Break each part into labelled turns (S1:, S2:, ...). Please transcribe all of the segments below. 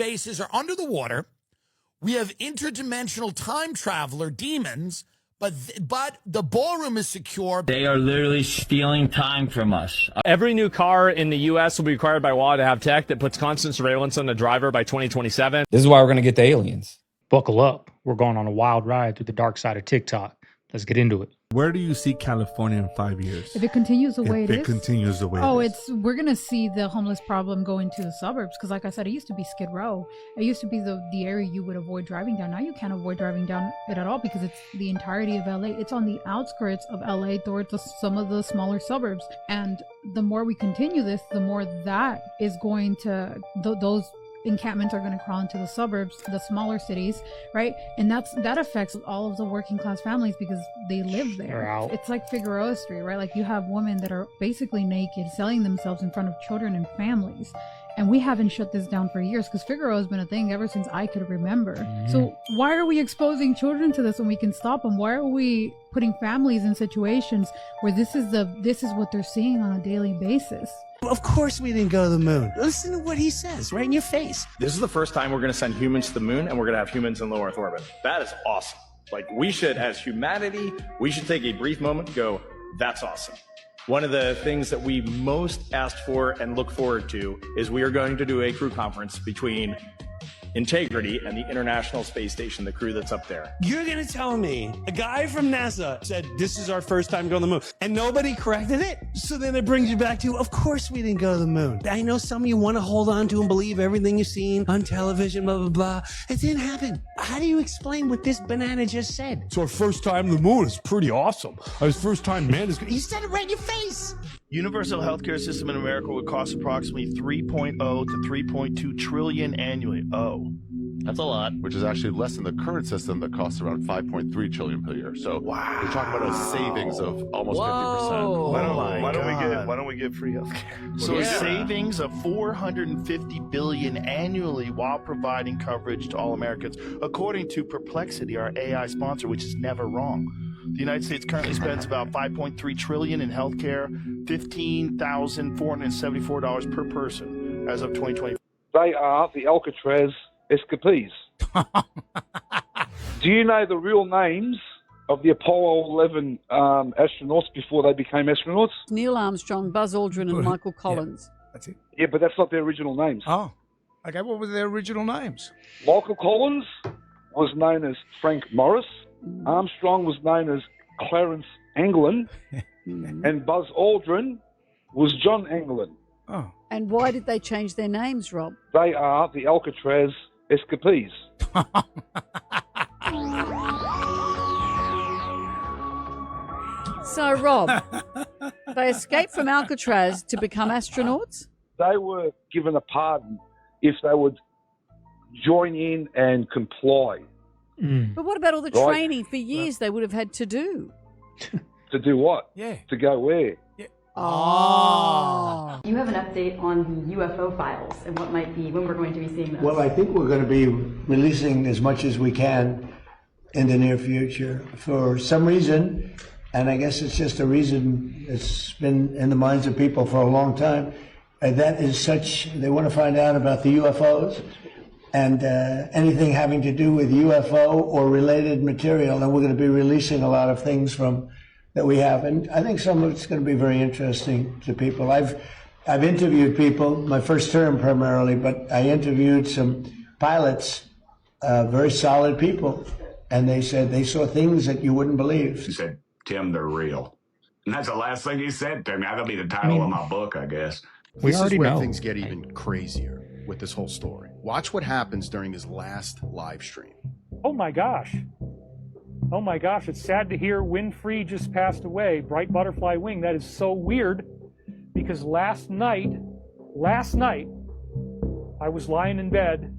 S1: bases are under the water. We have interdimensional time traveler demons, but the ballroom is secure.
S2: They are literally stealing time from us.
S3: Every new car in the U.S. will be required by law to have tech that puts constant surveillance on the driver by 2027.
S4: This is why we're going to get the aliens.
S5: Buckle up. We're going on a wild ride through the dark side of TikTok. Let's get into it.
S6: Where do you see California in 5 years?
S7: If it continues the way it is.
S6: If it continues the way it is.
S7: We're going to see the homeless problem go into the suburbs. Because like I said, it used to be Skid Row. It used to be the area you would avoid driving down. Now you can't avoid driving down it at all because it's the entirety of LA. It's on the outskirts of LA towards some of the smaller suburbs. And the more we continue this, the more that is going to, those encampments are going to crawl into the suburbs, the smaller cities, right? And that affects all of the working class families because they live there. It's like Figueroa Street, right? Like you have women that are basically naked selling themselves in front of children and families. And we haven't shut this down for years because Figueroa has been a thing ever since I could remember. So why are we exposing children to this when we can stop them? Why are we putting families in situations where this is what they're seeing on a daily basis?
S8: Of course we didn't go to the moon. Listen to what he says right in your face.
S9: This is the first time we're going to send humans to the moon, and we're going to have humans in low Earth orbit. That is awesome. Like, we should, as humanity, we should take a brief moment and go, that's awesome. One of the things that we most asked for and look forward to is we are going to do a crew conference between Integrity and the International Space Station, the crew that's up there.
S8: You're going to tell me a guy from NASA said, this is our first time going to the moon, and nobody corrected it? So then it brings you back to, of course we didn't go to the moon. I know some of you want to hold on to and believe everything you've seen on television, blah, blah, blah. It didn't happen. How do you explain what this banana just said?
S10: It's our first time on the moon. It's pretty awesome. Our first time man is...
S8: He said it right in your face.
S11: Universal healthcare system in America would cost approximately 3.0 to 3.2 trillion annually. That's a lot.
S12: Which is actually less than the current system that costs around 5.3 trillion per year. So wow. We're talking about a savings of almost 50%.
S11: Why don't we get free healthcare? So a savings of 450 billion annually while providing coverage to all Americans, according to Perplexity, our AI sponsor, which is never wrong. The United States currently spends about 5.3 trillion in healthcare, $15,474 per person as of 2020.
S13: They are the Alcatraz escapees. Do you know the real names of the Apollo 11 astronauts before they became astronauts?
S14: Neil Armstrong, Buzz Aldrin, and Michael Collins.
S6: Yeah, that's it.
S13: Yeah, but that's not their original names.
S6: Oh, okay. What were their original names?
S13: Michael Collins was known as Frank Morris. Armstrong was known as Clarence Anglin. And Buzz Aldrin was John Anglin.
S6: Oh.
S14: And why did they change their names, Rob?
S13: They are the Alcatraz escapees.
S14: So, Rob, they escaped from Alcatraz to become astronauts?
S13: They were given a pardon if they would join in and comply.
S14: But what about all the training for years they would have had to do?
S13: To do what?
S6: Yeah.
S13: To go where?
S6: Yeah.
S14: Oh.
S15: Do you have an update on the UFO files and what might be, when we're going to be seeing those?
S16: Well, I think we're going to be releasing as much as we can in the near future. For some reason, and I guess it's just a reason that's been in the minds of people for a long time, that is such, they want to find out about the UFOs and anything having to do with UFO or related material, and we're going to be releasing a lot of things from that we have, and I think some of it's going to be very interesting to people. I've interviewed people, my first term primarily, but I interviewed some pilots, very solid people, and they said they saw things that you wouldn't believe.
S17: He said, "Tim, they're real," and that's the last thing he said to me. That'll be the title of my book, I guess.
S18: This is where things get even crazier with this whole story. Watch what happens during his last live stream.
S5: Oh my gosh. Oh my gosh, it's sad to hear Winfrey just passed away. Bright Butterfly Wing. That is so weird because last night, I was lying in bed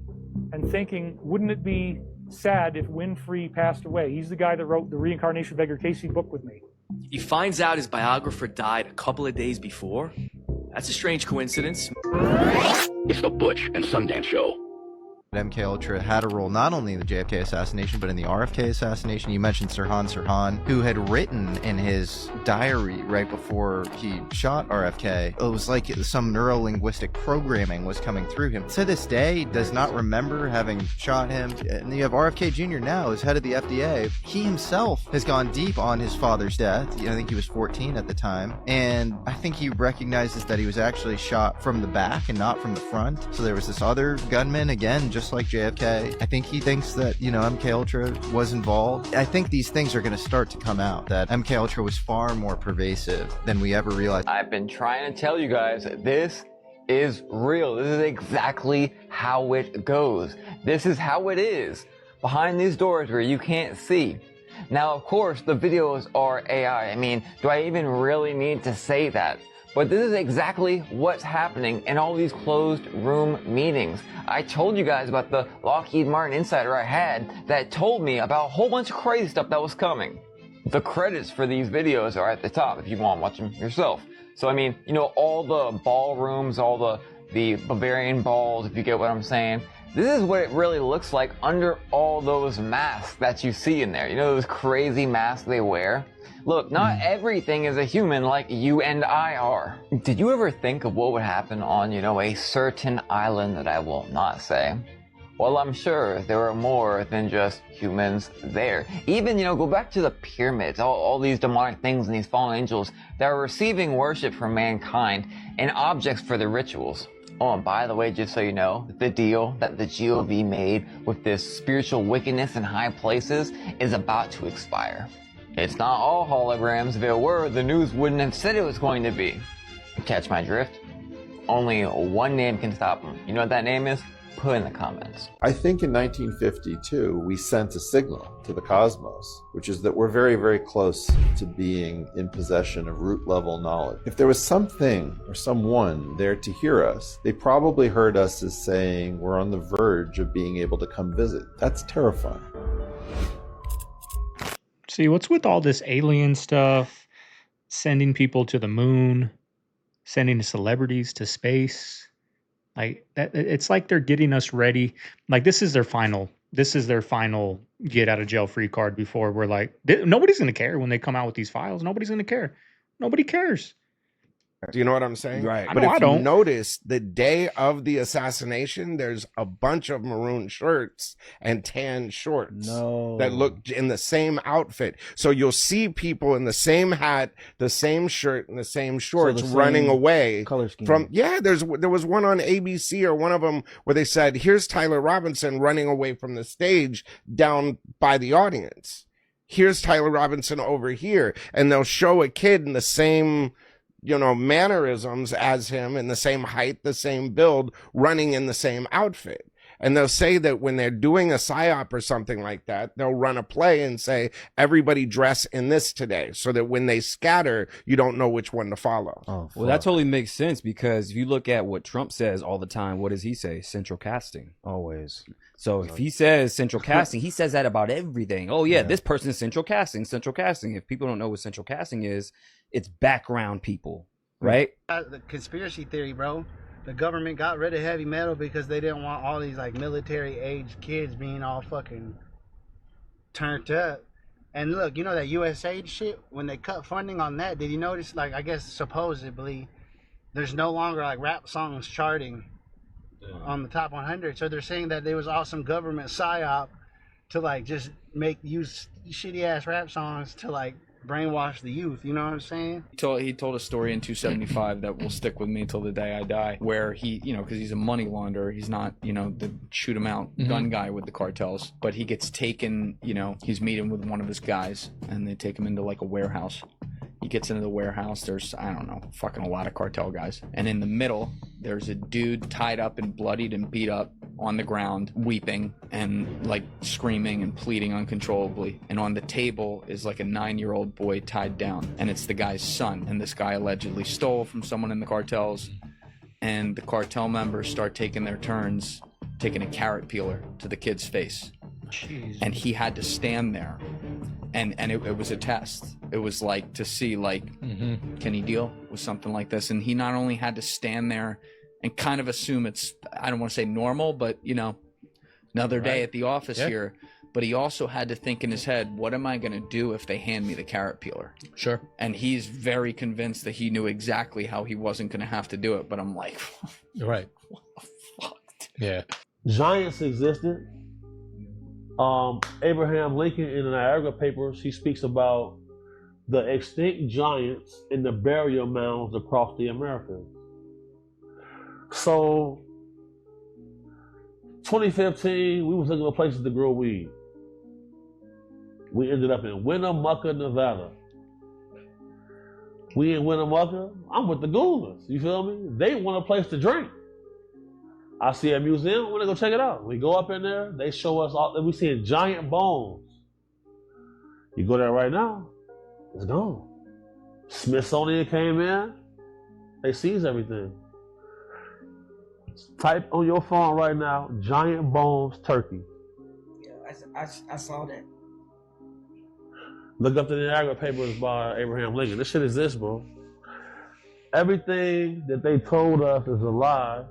S5: and thinking, wouldn't it be sad if Winfrey passed away? He's the guy that wrote the Reincarnation of Edgar Casey book with me.
S19: He finds out his biographer died a couple of days before. That's a strange coincidence.
S20: It's the Butch and Sundance Show.
S4: MK Ultra had a role not only in the JFK assassination, but in the RFK assassination. You mentioned Sirhan, who had written in his diary right before he shot RFK, it was like some neuro-linguistic programming was coming through him. To this day, does not remember having shot him. And you have RFK Jr. now as head of the FDA. He himself has gone deep on his father's death. I think he was 14 at the time. And I think he recognizes that he was actually shot from the back and not from the front. So there was this other gunman, again, just like JFK. I think he thinks that, MK Ultra was involved. I think these things are going to start to come out, that MK Ultra was far more pervasive than we ever realized.
S20: I've been trying to tell you guys, this is real. This is exactly how it goes. This is how it is behind these doors where you can't see. Now, of course, the videos are AI. I mean, do I even really need to say that? But this is exactly what's happening in all these closed room meetings. I told you guys about the Lockheed Martin insider I had that told me about a whole bunch of crazy stuff that was coming. The credits for these videos are at the top if you want to watch them yourself. So, I mean, all the ballrooms, all the Bavarian balls, if you get what I'm saying. This is what it really looks like under all those masks that you see in there. Those crazy masks they wear? Look, not everything is a human like you and I are. Did you ever think of what would happen on, a certain island that I will not say? Well, I'm sure there are more than just humans there. Even, go back to the pyramids, all these demonic things and these fallen angels that are receiving worship from mankind and objects for their rituals. Oh, and by the way, just so you know, the deal that the GOV made with this spiritual wickedness in high places is about to expire. It's not all holograms. If it were, the news wouldn't have said it was going to be. Catch my drift? Only one name can stop them. You know what that name is? Put in the comments.
S21: I think in 1952, we sent a signal to the cosmos, which is that we're very, very close to being in possession of root level knowledge. If there was something or someone there to hear us, they probably heard us as saying we're on the verge of being able to come visit. That's terrifying.
S5: See, what's with all this alien stuff, sending people to the moon, sending celebrities to space? Like that, it's like they're getting us ready. Like this is their final get out of jail free card before we're like, nobody's going to care when they come out with these files. Nobody's going to care. Nobody cares.
S22: Do you know what I'm saying?
S5: Right.
S22: But if you notice, the day of the assassination, there's a bunch of maroon shirts and tan shorts that look in the same outfit. So you'll see people in the same hat, the same shirt, and the same shorts running away
S23: color scheme.
S22: From. Yeah, there was one on ABC or one of them where they said, "Here's Tyler Robinson running away from the stage down by the audience. Here's Tyler Robinson over here," and they'll show a kid in the same mannerisms as him, in the same height, the same build, running in the same outfit. And they'll say that when they're doing a psyop or something like that, they'll run a play and say, everybody dress in this today, so that when they scatter, you don't know which one to follow.
S23: Oh, well, that totally makes sense, because if you look at what Trump says all the time, what does he say? Central casting. Always. So if he says central casting, he says that about everything. Oh, yeah, this person's central casting, central casting. If people don't know what central casting is, it's background people, right?
S24: The conspiracy theory, bro. The government got rid of heavy metal because they didn't want all these like military age kids being all fucking turned up. And look, you know that USAID shit, when they cut funding on that, did you notice, like, I guess supposedly there's no longer like rap songs charting on the top 100. So they're saying that there was all some government psyop to like just use shitty ass rap songs to like brainwash the youth, you know what I'm saying?
S25: He told a story in 275 that will stick with me until the day I die, where he, because he's a money launderer, he's not, the shoot him out gun guy with the cartels, but he gets taken, he's meeting with one of his guys, and they take him into like a warehouse. He gets into the warehouse, there's, I don't know, fucking a lot of cartel guys. And in the middle, there's a dude tied up and bloodied and beat up on the ground, weeping and like screaming and pleading uncontrollably. And on the table is like a 9-year-old boy tied down, and it's the guy's son. And this guy allegedly stole from someone in the cartels. And the cartel members start taking their turns, taking a carrot peeler to the kid's face. Jeez. And he had to stand there. And it was a test. It was like to see, like, can he deal with something like this? And he not only had to stand there and kind of assume it's, I don't want to say normal, but, another day
S1: Right.
S25: at the office
S1: Yeah.
S25: here. But he also had to think in his head, what am I going to do if they hand me the carrot peeler?
S1: Sure.
S25: And he's very convinced that he knew exactly how he wasn't going to have to do it. But I'm like,
S1: Right. Yeah.
S2: Giants existed. Abraham Lincoln in the Niagara Papers, he speaks about the extinct giants in the burial mounds across the Americas. So, 2015, we was looking for places to grow weed. We ended up in Winnemucca, Nevada. We in Winnemucca, I'm with the Gooners, you feel me? They want a place to drink. I see a museum, we're gonna go check it out. We go up in there, they show us all, we seeing giant bones. You go there right now, it's gone. Smithsonian came in, they seized everything. Type on your phone right now, giant bones turkey.
S3: Yeah, I saw that.
S2: Look up the Niagara Papers by Abraham Lincoln. This shit exists, bro. Everything that they told us is a lie.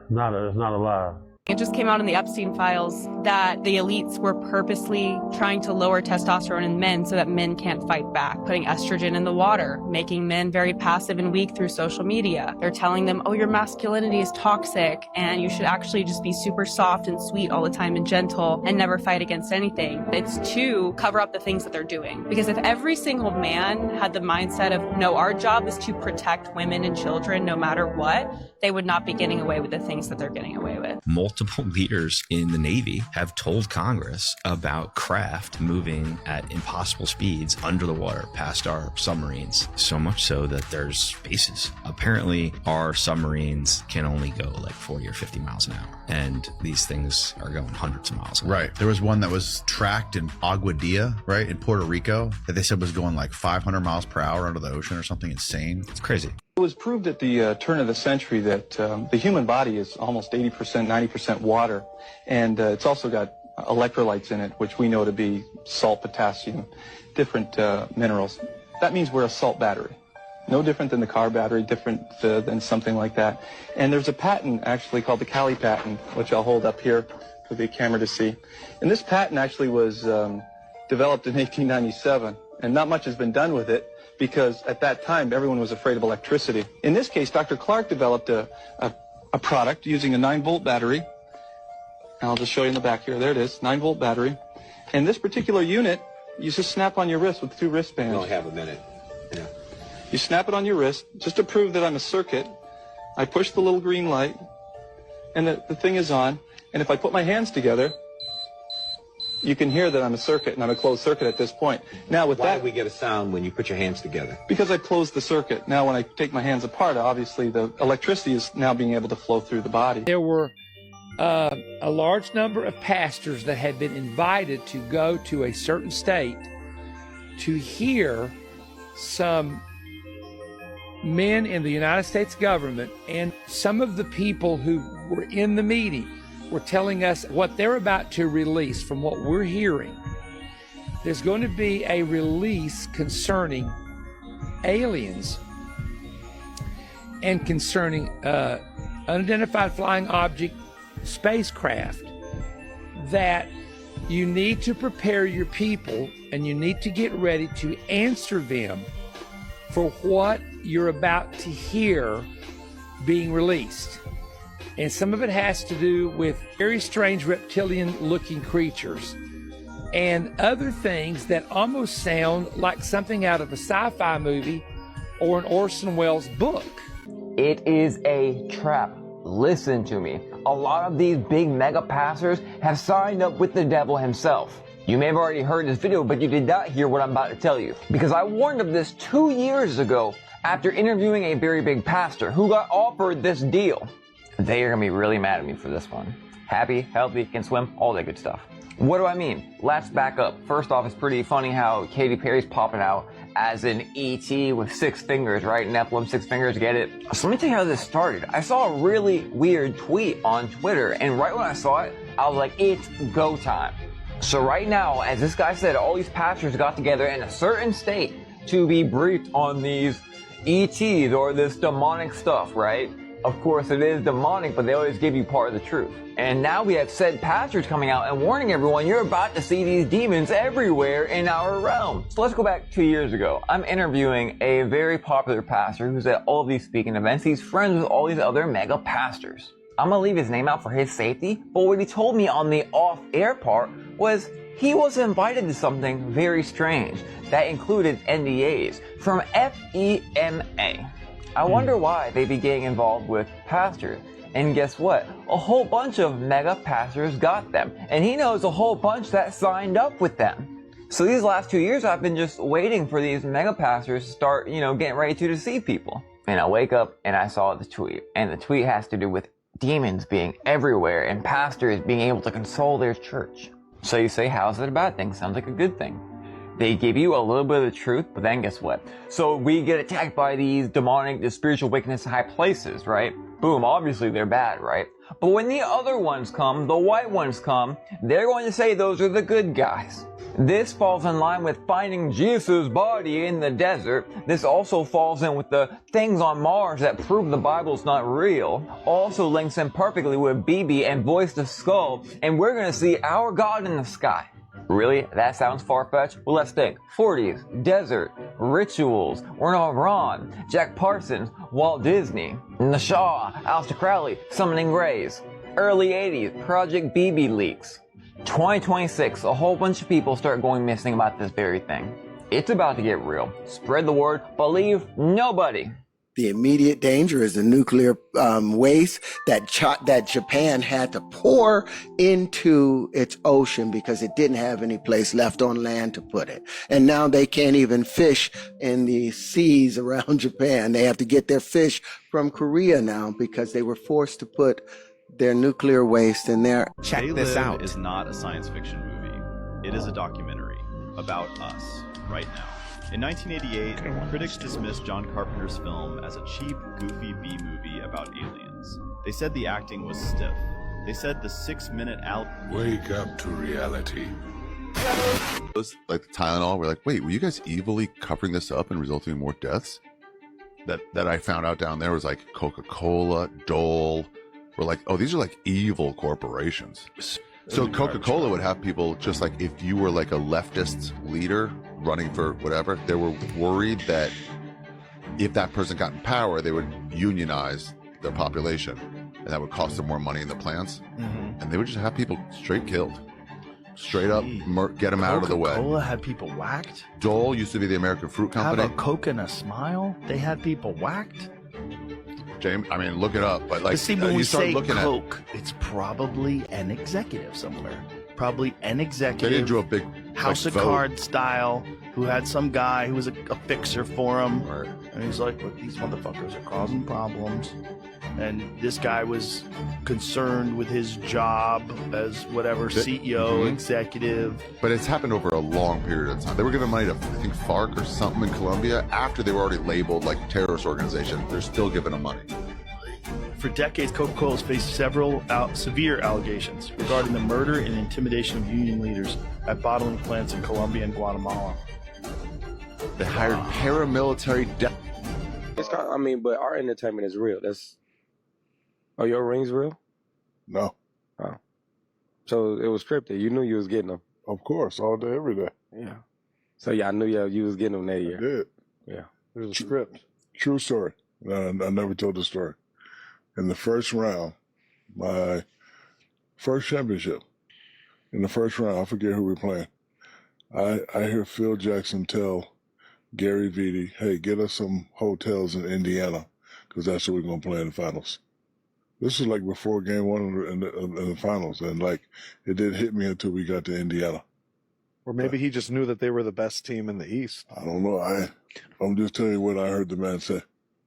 S2: It's not a lie.
S7: It just came out in the Epstein files that the elites were purposely trying to lower testosterone in men so that men can't fight back, putting estrogen in the water, making men very passive and weak through social media. They're telling them, oh, your masculinity is toxic and you should actually just be super soft and sweet all the time and gentle and never fight against anything. It's to cover up the things that they're doing. Because if every single man had the mindset of, no, our job is to protect women and children no matter what, they would not be getting away with the things that they're getting away with.
S9: Multiple leaders in the Navy have told Congress about craft moving at impossible speeds under the water past our submarines, so much so that there's bases. Apparently, our submarines can only go like 40 or 50 miles an hour, and these things are going hundreds of miles an hour.
S26: Right. There was one that was tracked in Aguadilla, right, in Puerto Rico, that they said was going like 500 miles per hour under the ocean or something insane.
S9: It's crazy.
S27: It was proved at the turn of the century that the human body is almost 80%, 90% water, and it's also got electrolytes in it, which we know to be salt, potassium, different minerals. That means we're a salt battery. No different than the car battery, different than something like that. And there's a patent actually called the Cali patent, which I'll hold up here for the camera to see. And this patent actually was developed in 1897, and not much has been done with it, because at that time, everyone was afraid of electricity. In this case, Dr. Clark developed a product using a 9-volt battery. And I'll just show you in the back here. There it is, 9-volt battery. And this particular unit, you just snap on your wrist with 2 wristbands.
S28: We only have a minute. Yeah.
S27: You snap it on your wrist, just to prove that I'm a circuit. I push the little green light, and the thing is on. And if I put my hands together, you can hear that I'm a circuit, and I'm a closed circuit at this point. Now with
S28: Why do we get a sound when you put your hands together?
S27: because I closed the circuit. Now when I take my hands apart, obviously the electricity is now being able to flow through the body.
S29: There were a large number of pastors that had been invited to go to a certain state to hear some men in the United States government, and some of the people who were in the meeting were telling us what they're about to release. From what we're hearing, there's going to be a release concerning aliens and concerning unidentified flying object spacecraft, that you need to prepare your people and you need to get ready to answer them for what you're about to hear being released. And some of it has to do with very strange reptilian-looking creatures and other things that almost sound like something out of a sci-fi movie or an Orson Welles book.
S20: It is a trap. Listen to me. A lot of these big mega pastors have signed up with the devil himself. You may have already heard this video, but you did not hear what I'm about to tell you, because I warned of this 2 years ago after interviewing a very big pastor who got offered this deal. They are going to be really mad at me for this one. Happy, healthy, can swim, all that good stuff. What do I mean? Let's back up. First off, it's pretty funny how Katy Perry's popping out as an E.T. with 6 fingers, right? Nephilim, 6 fingers, get it? So let me tell you how this started. I saw a really weird tweet on Twitter, and right when I saw it, I was like, it's go time. So right now, as this guy said, all these pastors got together in a certain state to be briefed on these ETs or this demonic stuff, right? Of course, it is demonic, but they always give you part of the truth. And now we have said pastors coming out and warning everyone you're about to see these demons everywhere in our realm. So let's go back 2 years ago. I'm interviewing a very popular pastor who's at all of these speaking events. He's friends with all these other mega pastors. I'm gonna leave his name out for his safety, but what he told me on the off-air part was he was invited to something very strange that included NDAs from FEMA. I wonder why they'd be getting involved with pastors. And guess what? A whole bunch of mega pastors got them. And he knows a whole bunch that signed up with them. So these last 2 years, I've been just waiting for these mega pastors to start, getting ready to deceive people. And I wake up and I saw the tweet. And the tweet has to do with demons being everywhere and pastors being able to control their church. So you say, how's it a bad thing? Sounds like a good thing. They give you a little bit of the truth, but then guess what? So we get attacked by these demonic, the spiritual wickedness high places, right? Boom, obviously they're bad, right? But when the other ones come, the white ones come, they're going to say those are the good guys. This falls in line with finding Jesus' body in the desert. This also falls in with the things on Mars that prove the Bible's not real. Also links in perfectly with BB and Voice the Skull, and we're going to see our God in the sky. Really? That sounds far-fetched? Well, let's think. 40s, desert, rituals, Werner Braun, Jack Parsons, Walt Disney, the Shaw, Aleister Crowley, Summoning Grays. Early 80s, Project BB leaks. 2026, a whole bunch of people start going missing about this very thing. It's about to get real. Spread the word, believe nobody.
S6: The immediate danger is the nuclear waste that Japan had to pour into its ocean because it didn't have any place left on land to put it. And now they can't even fish in the seas around Japan. They have to get their fish from Korea now because they were forced to put their nuclear waste in there.
S8: Check this out. Is not a science fiction movie. It is a documentary about us right now. In 1988, critics dismissed John Carpenter's film as a cheap, goofy B-movie about aliens. They said the acting was stiff. They said the 6-minute
S10: Wake up to reality.
S11: Like the Tylenol, we're like, wait, were you guys evilly covering this up and resulting in more deaths? That I found out down there was like Coca-Cola, Dole. We're like, oh, these are like evil corporations. So Coca-Cola would have people just like, if you were like a leftist leader running for whatever, they were worried that if that person got in power, they would unionize their population and that would cost them more money in the plants. Mm-hmm. And they would just have people straight killed. Straight up, get them out of the way.
S12: Coca-Cola had people whacked?
S11: Dole used to be the American Fruit Company.
S12: Have a Coke and a smile? They had people whacked?
S11: James, I mean, look it up. But like,
S12: see, when
S11: you
S12: we
S11: start
S12: say
S11: looking
S12: Coke, it's probably an executive somewhere. Probably an executive.
S11: They didn't do a big
S12: House of Cards style, who had some guy who was a fixer for him. Right. And he's like, look, these motherfuckers are causing problems. And this guy was concerned with his job as whatever CEO, executive.
S11: But it's happened over a long period of time. They were giving money to, I think, FARC or something in Colombia after they were already labeled like terrorist organization. They're still giving them money.
S12: For decades, Coca-Cola has faced several severe allegations regarding the murder and intimidation of union leaders at bottling plants in Colombia and Guatemala.
S11: They hired paramilitary
S13: but our entertainment is real. Oh, your ring's real?
S10: No.
S13: Oh. So it was scripted. You knew you was getting them.
S10: Of course, all day, every day.
S13: Yeah. So y'all knew you was getting them that year.
S10: I did.
S13: Yeah.
S10: There's a script. True story. I never told the story. In the first round, my first championship, in the first round, I forget who we're playing. I hear Phil Jackson tell Gary Vitti, hey, get us some hotels in Indiana, because that's where we're going to play in the finals. This is like before game one in the finals, and like it didn't hit me until we got to Indiana.
S14: Or maybe he just knew that they were the best team in the East.
S10: I don't know. I'm just telling you what I heard the man say.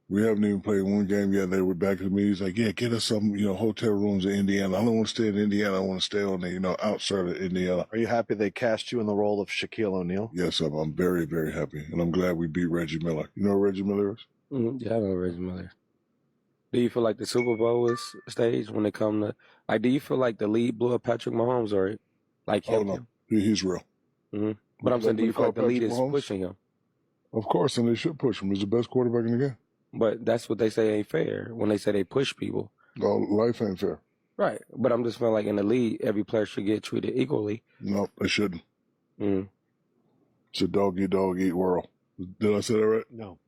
S10: We haven't even played one game yet. They were back to me. He's like, yeah, get us some, hotel rooms in Indiana. I don't want to stay in Indiana. I want to stay on the, outside of Indiana.
S14: Are you happy they cast you in the role of Shaquille O'Neal?
S10: Yes, I'm very, very happy. And I'm glad we beat Reggie Miller. You know who Reggie Miller is?
S13: Mm-hmm. Yeah, I know Reggie Miller. Do you feel like the Super Bowl is staged when it come to, do you feel like the lead blew up Patrick Mahomes or like him?
S10: Oh, no. He's real.
S13: Mm-hmm. But I'm saying, do you feel like the lead is pushing him?
S10: Of course, and they should push him. He's the best quarterback in the game.
S13: But that's what they say ain't fair when they say they push people.
S10: No, life ain't fair.
S13: Right. But I'm just feeling like in the league, every player should get treated equally.
S10: No, they shouldn't. It's a dog-eat world. Did I say that right?
S4: No.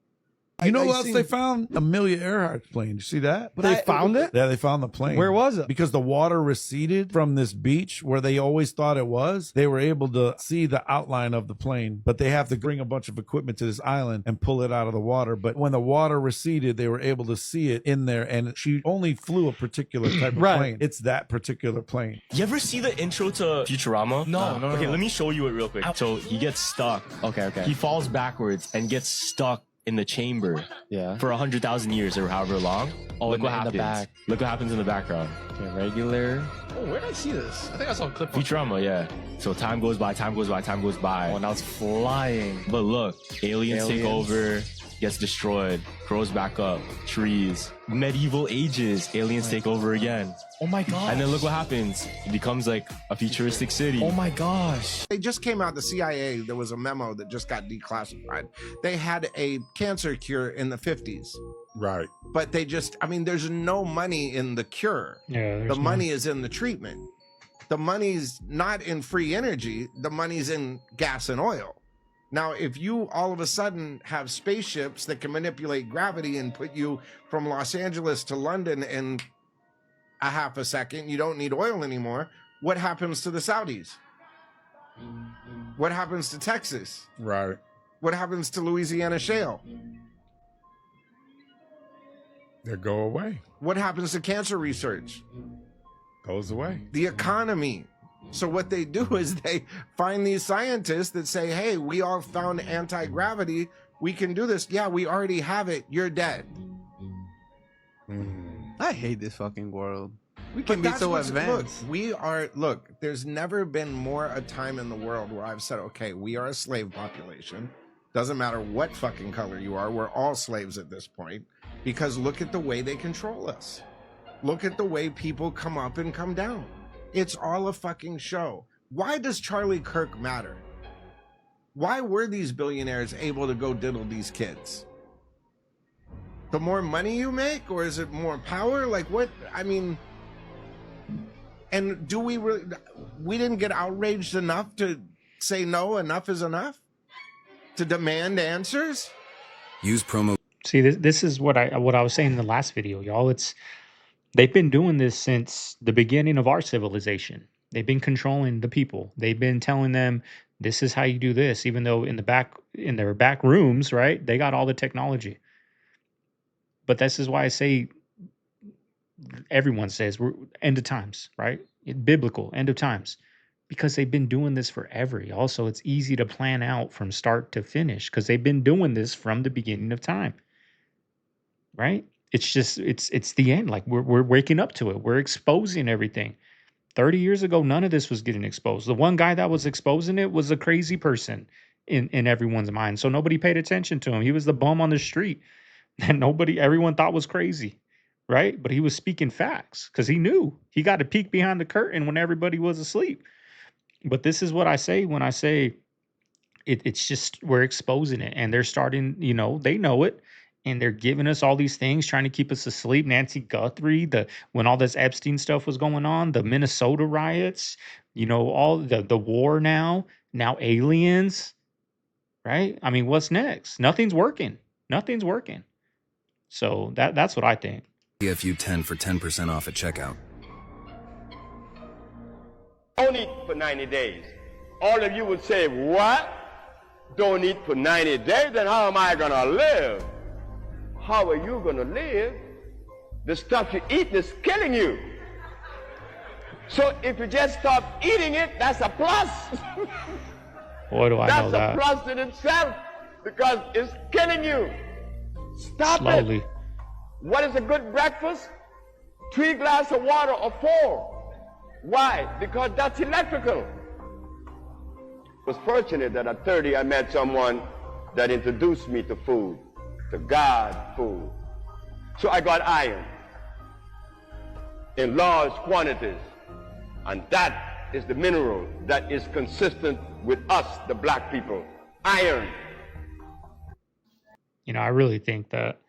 S4: You know what else they found? Amelia Earhart's plane. You see that?
S5: They found it?
S4: Yeah, they found the plane.
S5: Where was it?
S4: Because the water receded from this beach where they always thought it was. They were able to see the outline of the plane, but they have to bring a bunch of equipment to this island and pull it out of the water. But when the water receded, they were able to see it in there, and she only flew a particular type of plane. It's that particular plane.
S15: You ever see the intro to Futurama? No. Okay, let me show you it real quick. So he gets stuck. Okay. He falls backwards and gets stuck in the chamber for 100,000 years or however long. Look what happens. Look what happens in the background. Okay, regular.
S1: Oh, where did I see this? I think I saw a clip.
S15: Futurama, yeah. So time goes by. Oh, now it's flying. But look, aliens take over, gets destroyed, grows back up, trees. Medieval ages, aliens take over again.
S1: Oh my gosh.
S15: And then look what happens. It becomes like a futuristic city.
S1: Oh my gosh.
S16: They just came out, the CIA, there was a memo that just got declassified. They had a cancer cure in the 50s.
S4: Right.
S16: But they just, I mean, there's no money in the cure.
S17: Yeah.
S16: The money is in the treatment. The money's not in free energy. The money's in gas and oil. Now, if you all of a sudden have spaceships that can manipulate gravity and put you from Los Angeles to London in a half a second, you don't need oil anymore. What happens to the Saudis? What happens to Texas?
S4: Right.
S16: What happens to Louisiana shale?
S4: They go away.
S16: What happens to cancer research?
S4: Goes away.
S16: The economy. So what they do is they find these scientists that say, hey, we all found anti-gravity. We can do this. Yeah, we already have it. You're dead.
S5: I hate this fucking world. We
S16: But
S5: can be
S16: that's
S5: so
S16: what's-
S5: advanced.
S16: Look, there's never been more a time in the world where I've said, okay, we are a slave population. Doesn't matter what fucking color you are. We're all slaves at this point. Because look at the way they control us. Look at the way people come up and come down. It's all a fucking show. Why does Charlie Kirk matter? Why were these billionaires able to go diddle these kids? The more money you make, or is it more power? Like what? I mean, and do we really, we didn't get outraged enough to say no, enough is enough? To demand answers?
S18: Use promo.
S17: See, this is what I was saying in the last video, y'all. They've been doing this since the beginning of our civilization. They've been controlling the people. They've been telling them this is how you do this, even though in their back rooms, right? They got all the technology. But this is why I say everyone says we're end of times, right? Biblical end of times. Because they've been doing this forever. Also, it's easy to plan out from start to finish because they've been doing this from the beginning of time. Right? It's just it's the end. Like we're waking up to it. We're exposing everything. 30 years ago, none of this was getting exposed. The one guy that was exposing it was a crazy person in everyone's mind. So nobody paid attention to him. He was the bum on the street that everyone thought was crazy. Right? But he was speaking facts because he knew he got to peek behind the curtain when everybody was asleep. But this is what I say when I say it's just we're exposing it and they're starting, they know it. And they're giving us all these things, trying to keep us asleep. Nancy Guthrie, when all this Epstein stuff was going on, the Minnesota riots, all the war now aliens, right? I mean, what's next? Nothing's working. So that's what I think.
S18: PFU 10 for 10% off at checkout.
S19: Don't eat for 90 days. All of you would say, what? Don't eat for 90 days? Then how am I going to live? How are you going to live? The stuff you eat is killing you. So if you just stop eating it, that's a plus.
S17: Boy, do I know that.
S19: That's a plus in itself because it's killing you. Stop
S17: Slowly.
S19: it. What is a good breakfast? 3 glasses of water or 4. Why? Because that's electrical. I was fortunate that at 30 I met someone that introduced me to food, to God food. So I got iron in large quantities. And that is the mineral that is consistent with us, the black people. Iron.
S17: I really think that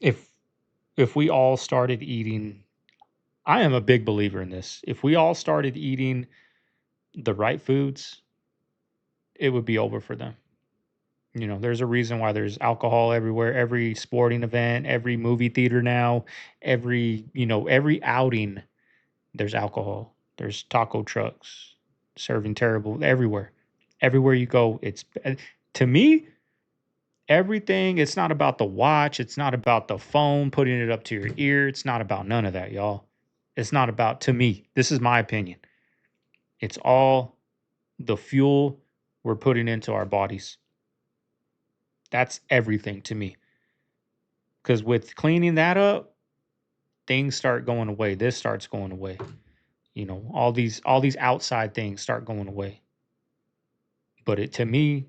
S17: If we all started eating, I am a big believer in this. If we all started eating the right foods, it would be over for them. You know, there's a reason why there's alcohol everywhere, every sporting event, every movie theater now, every outing, there's alcohol. There's taco trucks serving terrible everywhere. Everywhere you go, to me, everything, it's not about the watch, it's not about the phone, putting it up to your ear, it's not about none of that, y'all. It's not about, to me, this is my opinion. It's all the fuel we're putting into our bodies. That's everything to me. Because with cleaning that up, things start going away. This starts going away. You know, all these outside things start going away. But to me,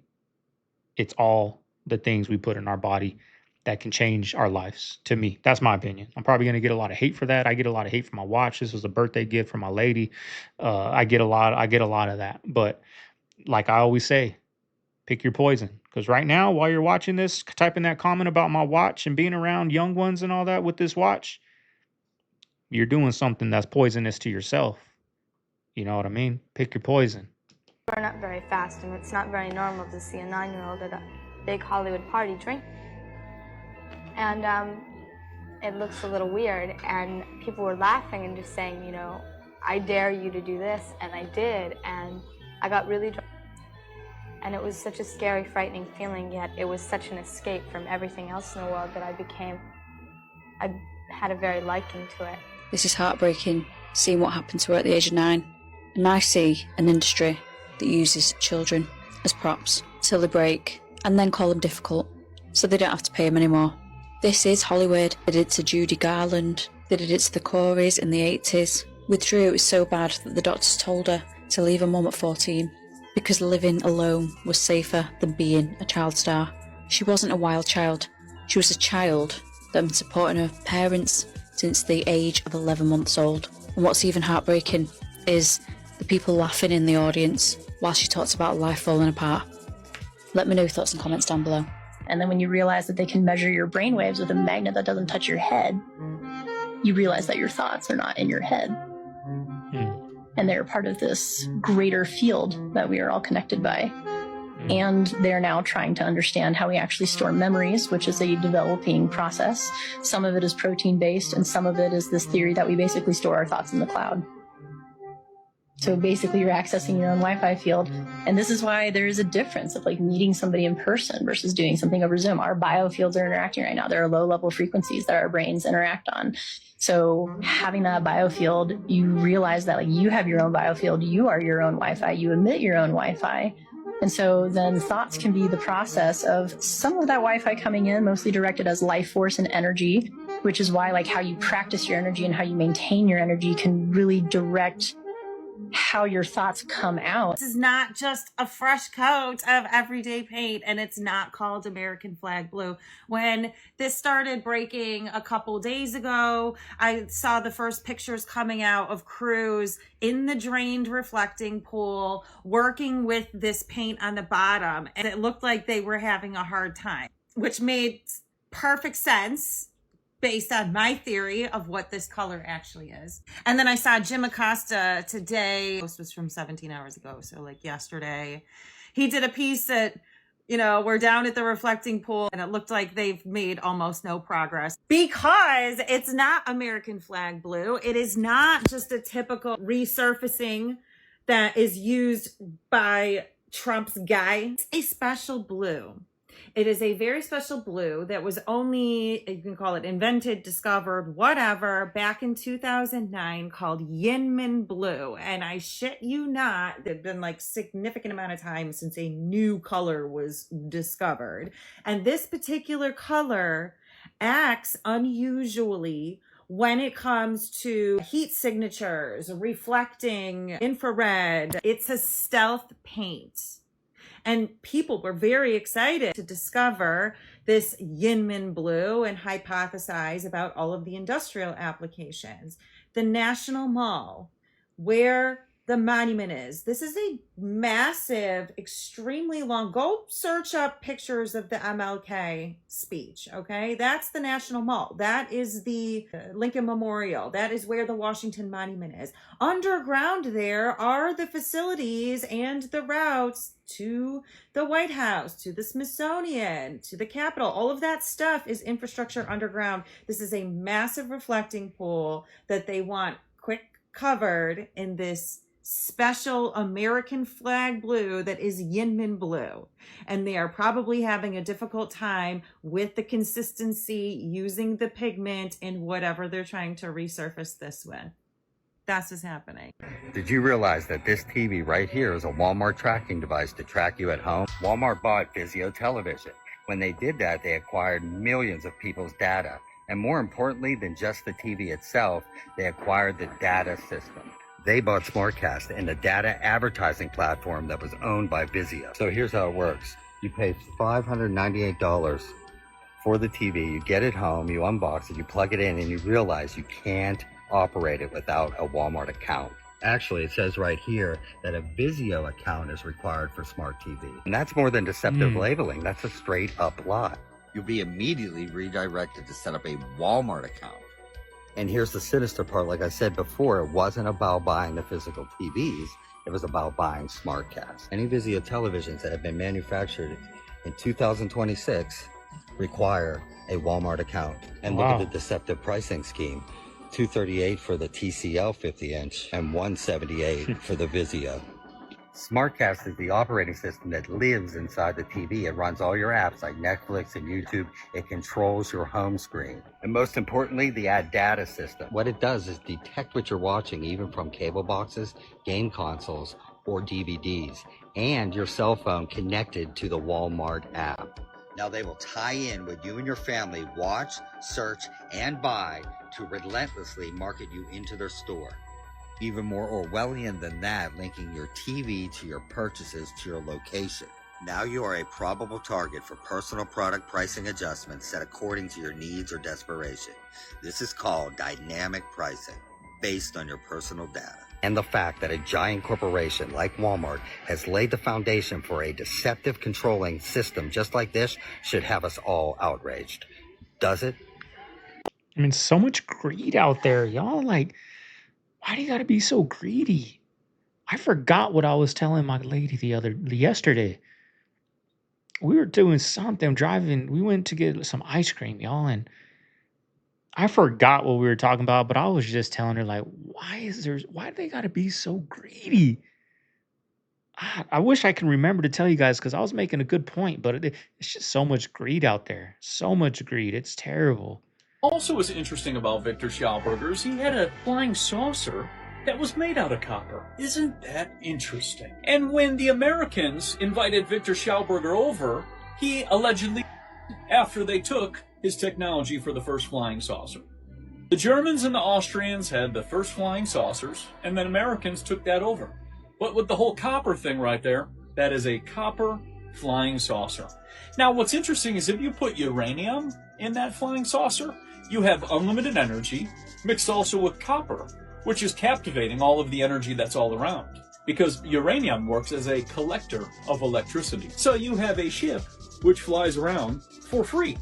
S17: it's all the things we put in our body that can change our lives. To me, that's my opinion. I'm probably going to get a lot of hate for that. I get a lot of hate for my watch. This was a birthday gift from my lady. I get a lot of that. But like I always say, pick your poison. Because right now, while you're watching this, typing that comment about my watch and being around young ones and all that with this watch, you're doing something that's poisonous to yourself. You know what I mean? Pick your poison.
S2: Burn up very fast, and it's not very normal to see a 9-year-old at a big Hollywood party drink. And it looks a little weird, and people were laughing and just saying, you know, I dare you to do this, and I did, and I got really drunk. And it was such a scary, frightening feeling, yet it was such an escape from everything else in the world that I had a very liking to it.
S3: This is heartbreaking, seeing what happened to her at the age of 9. And I see an industry that uses children as props till they break and then call them difficult, so they don't have to pay them anymore. This is Hollywood. They did it to Judy Garland. They did it to the Coreys in the 80s. With Drew, it was so bad that the doctors told her to leave her mum at 14 because living alone was safer than being a child star. She wasn't a wild child. She was a child that had been supporting her parents since the age of 11 months old. And what's even heartbreaking is the people laughing in the audience while she talks about life falling apart. Let me know your thoughts and comments down below.
S7: And then when you realize that they can measure your brainwaves with a magnet that doesn't touch your head, you realize that your thoughts are not in your head. And they're part of this greater field that we are all connected by. And they're now trying to understand how we actually store memories, which is a developing process. Some of it is protein-based, and some of it is this theory that we basically store our thoughts in the cloud. So basically you're accessing your own Wi-Fi field. And this is why there is a difference of like meeting somebody in person versus doing something over Zoom. Our biofields are interacting right now. There are low-level frequencies that our brains interact on. So having that biofield, you realize that like you have your own biofield, you are your own Wi-Fi, you emit your own Wi-Fi. And so then thoughts can be the process of some of that Wi-Fi coming in, mostly directed as life force and energy, which is why like how you practice your energy and how you maintain your energy can really direct how your thoughts come out.
S21: This is not just a fresh coat of everyday paint, and it's not called American flag blue. When this started breaking a couple days ago, I saw the first pictures coming out of crews in the drained reflecting pool working with this paint on the bottom, and it looked like they were having a hard time, which made perfect sense based on my theory of what this color actually is. And then I saw Jim Acosta today. This was from 17 hours ago, so like yesterday. He did a piece that, you know, we're down at the reflecting pool, and it looked like they've made almost no progress because it's not American flag blue. It is not just a typical resurfacing that is used by Trump's guy. It's a special blue. It is a very special blue that was only, you can call it invented, discovered, whatever, back in 2009 called Yinmin blue. And I shit you not, there'd been like significant amount of time since a new color was discovered. And this particular color acts unusually when it comes to heat signatures, reflecting, infrared. It's a stealth paint. And people were very excited to discover this Yinmin blue and hypothesize about all of the industrial applications. The National Mall, where the monument is. This is a massive, extremely long. Go search up pictures of the MLK speech, okay? That's the National Mall. That is the Lincoln Memorial. That is where the Washington Monument is. Underground there are the facilities and the routes to the White House, to the Smithsonian, to the Capitol. All of that stuff is infrastructure underground. This is a massive reflecting pool that they want quick covered in this special American flag blue that is Yinmin blue. And they are probably having a difficult time with the consistency using the pigment in whatever they're trying to resurface this with. That's what's happening.
S9: Did you realize that this TV right here is a Walmart tracking device to track you at home? Walmart bought Vizio Television. When they did that, they acquired millions of people's data. And more importantly than just the TV itself, they acquired the data system. They bought SmartCast and the data advertising platform that was owned by Vizio. So here's how it works. You pay $598 for the TV, you get it home, you unbox it, you plug it in, and you realize you can't operate it without a Walmart account. Actually, it says right here that a Vizio account is required for Smart TV. And that's more than deceptive labeling. That's a straight up lie.
S22: You'll be immediately redirected to set up a Walmart account.
S9: And here's the sinister part. Like I said before, it wasn't about buying the physical TVs. It was about buying SmartCast. Any Vizio televisions that have been manufactured in 2026 require a Walmart account. And look at the deceptive pricing scheme. $238 for the TCL 50-inch and $178 for the Vizio. SmartCast is the operating system that lives inside the TV. It runs all your apps like Netflix and YouTube. It controls your home screen. And most importantly, the ad data system. What it does is detect what you're watching, even from cable boxes, game consoles, or DVDs, and your cell phone connected to the Walmart app. Now they will tie in what you and your family watch, search, and buy to relentlessly market you into their store. Even more Orwellian than that, linking your TV to your purchases to your location. Now you are a probable target for personal product pricing adjustments set according to your needs or desperation. This is called dynamic pricing, based on your personal data. And the fact that a giant corporation like Walmart has laid the foundation for a deceptive controlling system just like this should have us all outraged. Does it?
S17: I mean, so much greed out there, y'all. Like, why do you gotta be so greedy? I forgot what I was telling my lady yesterday. We were doing something, driving. We went to get some ice cream, y'all, and I forgot what we were talking about, but I was just telling her, like, why do they gotta be so greedy? I wish I can remember to tell you guys because I was making a good point, but it's just so much greed out there. So much greed. It's terrible.
S23: Also, what's interesting about Victor Schauberger is he had a flying saucer that was made out of copper. Isn't that interesting? And when the Americans invited Victor Schauberger over, he allegedly, after they took his technology for the first flying saucer. The Germans and the Austrians had the first flying saucers, and then Americans took that over. But with the whole copper thing right there, that is a copper flying saucer. Now, what's interesting is if you put uranium in that flying saucer, you have unlimited energy mixed also with copper, which is captivating all of the energy that's all around. Because uranium works as a collector of electricity. So you have a ship which flies around for free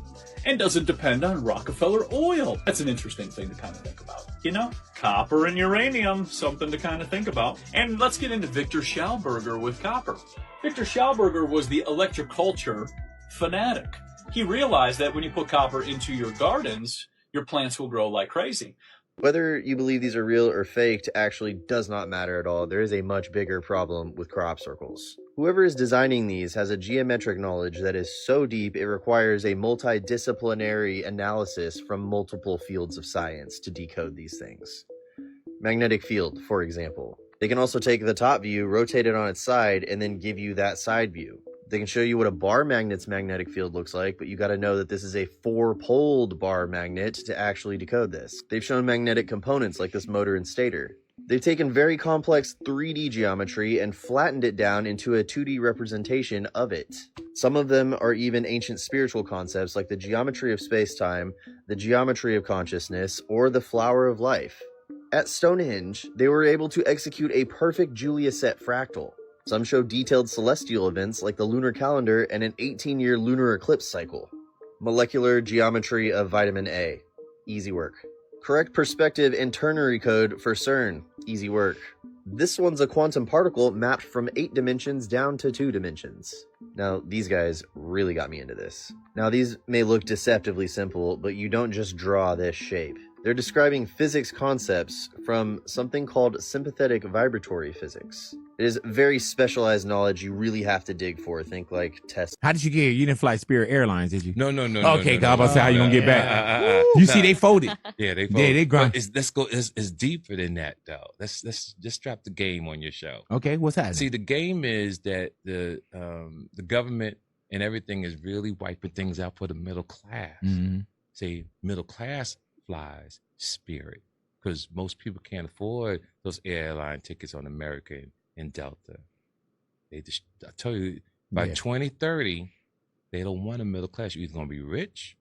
S23: and doesn't depend on Rockefeller oil. That's an interesting thing to kind of think about. You know, copper and uranium, something to kind of think about. And let's get into Victor Schauberger with copper. Victor Schauberger was the electroculture fanatic. He realized that when you put copper into your gardens, your plants will grow like crazy.
S24: Whether you believe these are real or faked actually does not matter at all. There is a much bigger problem with crop circles. Whoever is designing these has a geometric knowledge that is so deep it requires a multidisciplinary analysis from multiple fields of science to decode these things. Magnetic field, for example. They can also take the top view, rotate it on its side, and then give you that side view. They can show you what a bar magnet's magnetic field looks like, but you got to know that this is a four-poled bar magnet to actually decode this. They've shown magnetic components like this motor and stator. They've taken very complex 3D geometry and flattened it down into a 2D representation of it. Some of them are even ancient spiritual concepts like the geometry of space-time, the geometry of consciousness, or the flower of life. At Stonehenge, they were able to execute a perfect Julia set fractal. Some show detailed celestial events like the lunar calendar and an 18-year lunar eclipse cycle. Molecular geometry of vitamin A. Easy work. Correct perspective and ternary code for CERN. Easy work. This one's a quantum particle mapped from 8 dimensions down to 2 dimensions. Now, these guys really got me into this. Now, these may look deceptively simple, but you don't just draw this shape. They're describing physics concepts from something called sympathetic vibratory physics. It is very specialized knowledge you really have to dig for. Think like test.
S6: How did you get here? You didn't fly Spirit Airlines, did you?
S8: No.
S6: Okay, God, about to say how you gonna get back. You see, they folded.
S8: Yeah, they folded.
S6: Yeah, they grind.
S8: It's deeper than that, though. Let's just drop the game on your show.
S6: Okay, what's happening?
S8: See, the game is that the government and everything is really wiping things out for the middle class.
S6: Mm-hmm.
S8: See, middle class flies Spirit because most people can't afford those airline tickets on American and Delta. I tell you, by 2030, they don't want a middle class. You're either gonna be rich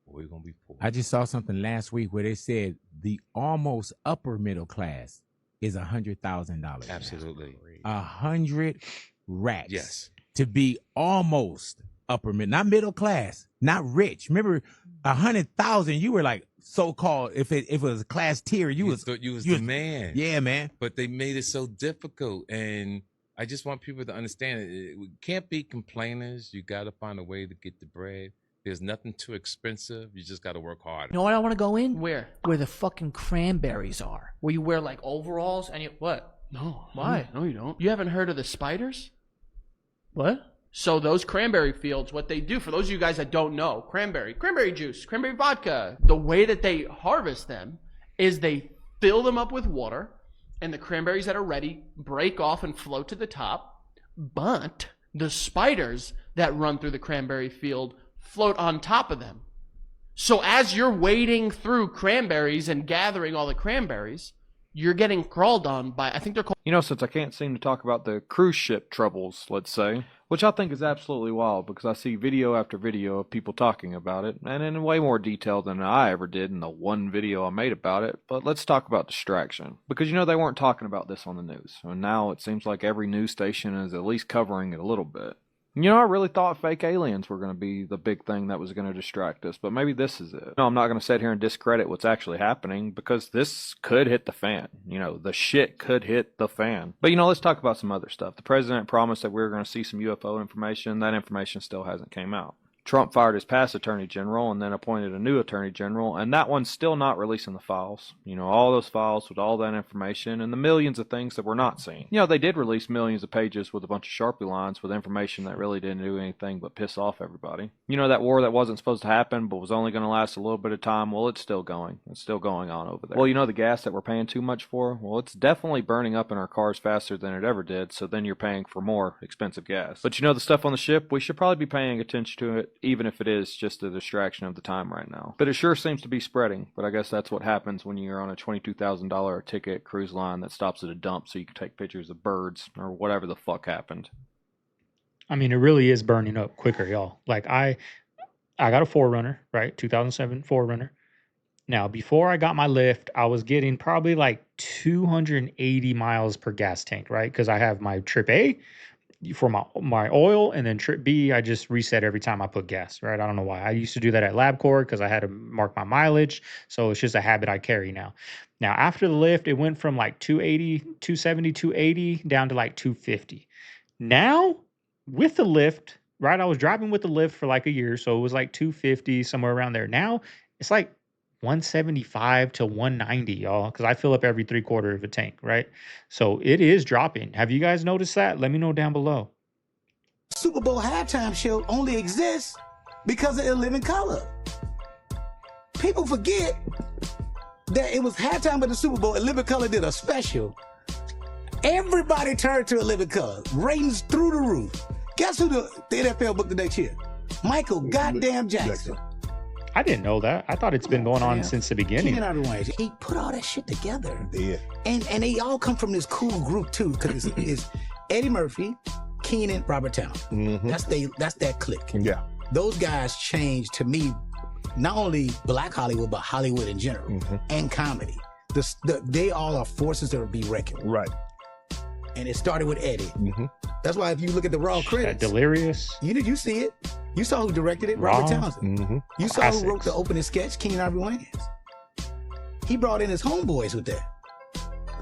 S8: or you're gonna be poor.
S6: I just saw something last week where they said the almost upper middle class is $100,000.
S8: Absolutely.
S6: 100 racks.
S8: Yes.
S6: To be almost upper mid, not middle class, not rich. Remember, 100,000. You were like so-called. If it was a class tier, you was
S8: the man.
S6: Yeah, man.
S8: But they made it so difficult, and I just want people to understand we can't be complainers. You got to find a way to get the bread. There's nothing too expensive. You just got to work hard.
S1: You know what I want to go in? Where the fucking cranberries are. Where you wear like overalls and you what?
S12: No.
S1: Why?
S12: No, you don't.
S1: You haven't heard of the spiders?
S12: What?
S1: So those cranberry fields, what they do, for those of you guys that don't know, cranberry juice, cranberry vodka, the way that they harvest them is they fill them up with water, and the cranberries that are ready break off and float to the top, but the spiders that run through the cranberry field float on top of them. So as you're wading through cranberries and gathering all the cranberries, you're getting crawled on by, I think they're called...
S20: You know, since I can't seem to talk about the cruise ship troubles, let's say, which I think is absolutely wild because I see video after video of people talking about it, and in way more detail than I ever did in the one video I made about it. But let's talk about distraction. Because, you know, they weren't talking about this on the news, and now it seems like every news station is at least covering it a little bit. You know, I really thought fake aliens were going to be the big thing that was going to distract us, but maybe this is it. No, I'm not going to sit here and discredit what's actually happening because this could hit the fan. You know, the shit could hit the fan. But, you know, let's talk about some other stuff. The president promised that we were going to see some UFO information. That information still hasn't came out. Trump fired his past attorney general and then appointed a new attorney general, and that one's still not releasing the files. You know, all those files with all that information and the millions of things that we're not seeing. You know, they did release millions of pages with a bunch of Sharpie lines with information that really didn't do anything but piss off everybody. You know, that war that wasn't supposed to happen but was only going to last a little bit of time, well, it's still going. It's still going on over there. Well, you know the gas that we're paying too much for? Well, it's definitely burning up in our cars faster than it ever did, so then you're paying for more expensive gas. But you know the stuff on the ship, we should probably be paying attention to it, even if it is just a distraction of the time right now. But it sure seems to be spreading. But I guess that's what happens when you're on a $22,000 ticket cruise line that stops at a dump so you can take pictures of birds or whatever the fuck happened.
S17: I mean, it really is burning up quicker, y'all. Like I got a 4Runner, right? 2007 4Runner. Now, before I got my lift, I was getting probably like 280 miles per gas tank, right? Because I have my trip A for my oil, and then trip B, I just reset every time I put gas, right? I don't know why. I used to do that at LabCorp because I had to mark my mileage. So it's just a habit I carry now. Now, after the lift, it went from like 280, 270, 280 down to like 250. Now, with the lift, right? I was driving with the lift for like a year. So it was like 250, somewhere around there. Now, it's like 175 to 190, y'all, because I fill up every 3/4 of a tank, right? So it is dropping. Have you guys noticed that? Let me know down below.
S25: Super Bowl halftime show only exists because of In Living Color. People forget that it was halftime of the Super Bowl and Living Color did a special. Everybody turned to In Living Color. Ratings through the roof. Guess who the NFL booked the next year? Michael goddamn Jackson.
S17: I didn't know that. I thought it's been going on since the beginning.
S25: He put all that shit together. Yeah. And they all come from this cool group too, because it's Eddie Murphy, Keenan, Robert Towne. Mm-hmm. That's that clique.
S14: Yeah.
S25: Those guys changed, to me, not only Black Hollywood, but Hollywood in general, and comedy. They all are forces that will be reckoned.
S4: Right.
S25: And it started with Eddie. That's why if you look at the raw credits,
S17: That Delirious.
S25: you see it. You saw who directed it,
S17: Raw.
S25: Robert Townsend. You saw who wrote the opening sketch, King Harvey Wayans. He brought in his homeboys with that.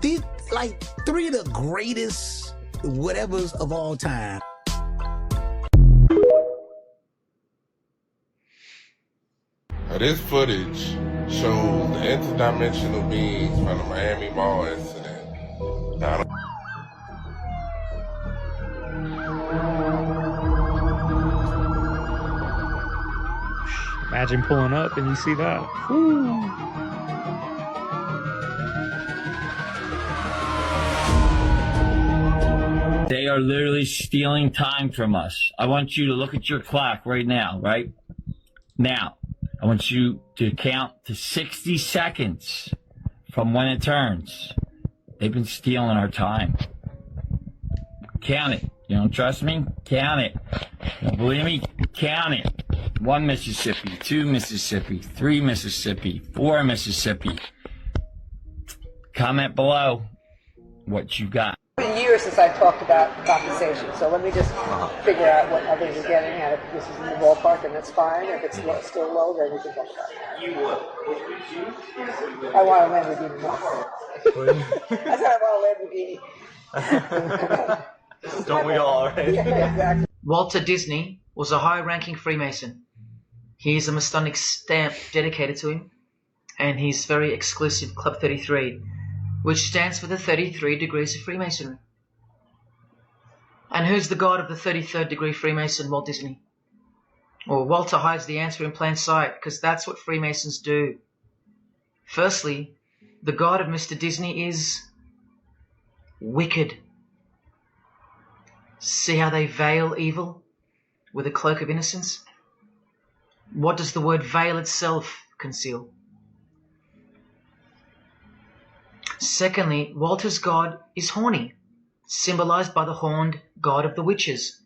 S25: These like 3 of the greatest whatevers of all time.
S10: Now, this footage shows the interdimensional beings from the Miami Mall incident. Now,
S17: Imagine pulling up and you see that. Woo.
S11: They are literally stealing time from us. I want you to look at your clock right now, right? Now, I want you to count to 60 seconds from when it turns. They've been stealing our time. Count it. You don't trust me? Count it. You don't believe me? Count it. 1 Mississippi, 2 Mississippi, 3 Mississippi, 4 Mississippi. Comment below what you got.
S12: It's been years since I've talked about compensation, so let me just figure out what others are getting at. If this is in the ballpark, and that's fine. If it's still low, then we can talk about it. You would. I want a Lamborghini. I said I want a Lamborghini.
S13: Don't we all, right?
S12: Yeah, exactly.
S13: Walter Disney was a high-ranking Freemason. He is a Masonic stamp dedicated to him, and he's very exclusive Club 33, which stands for the 33 degrees of Freemasonry. And who's the god of the 33rd degree Freemason, Walt Disney? Well, Walter hides the answer in plain sight, because that's what Freemasons do. Firstly, the god of Mr. Disney is wicked. See how they veil evil with a cloak of innocence? What does the word veil itself conceal? Secondly, Walter's god is horny, symbolized by the horned god of the witches.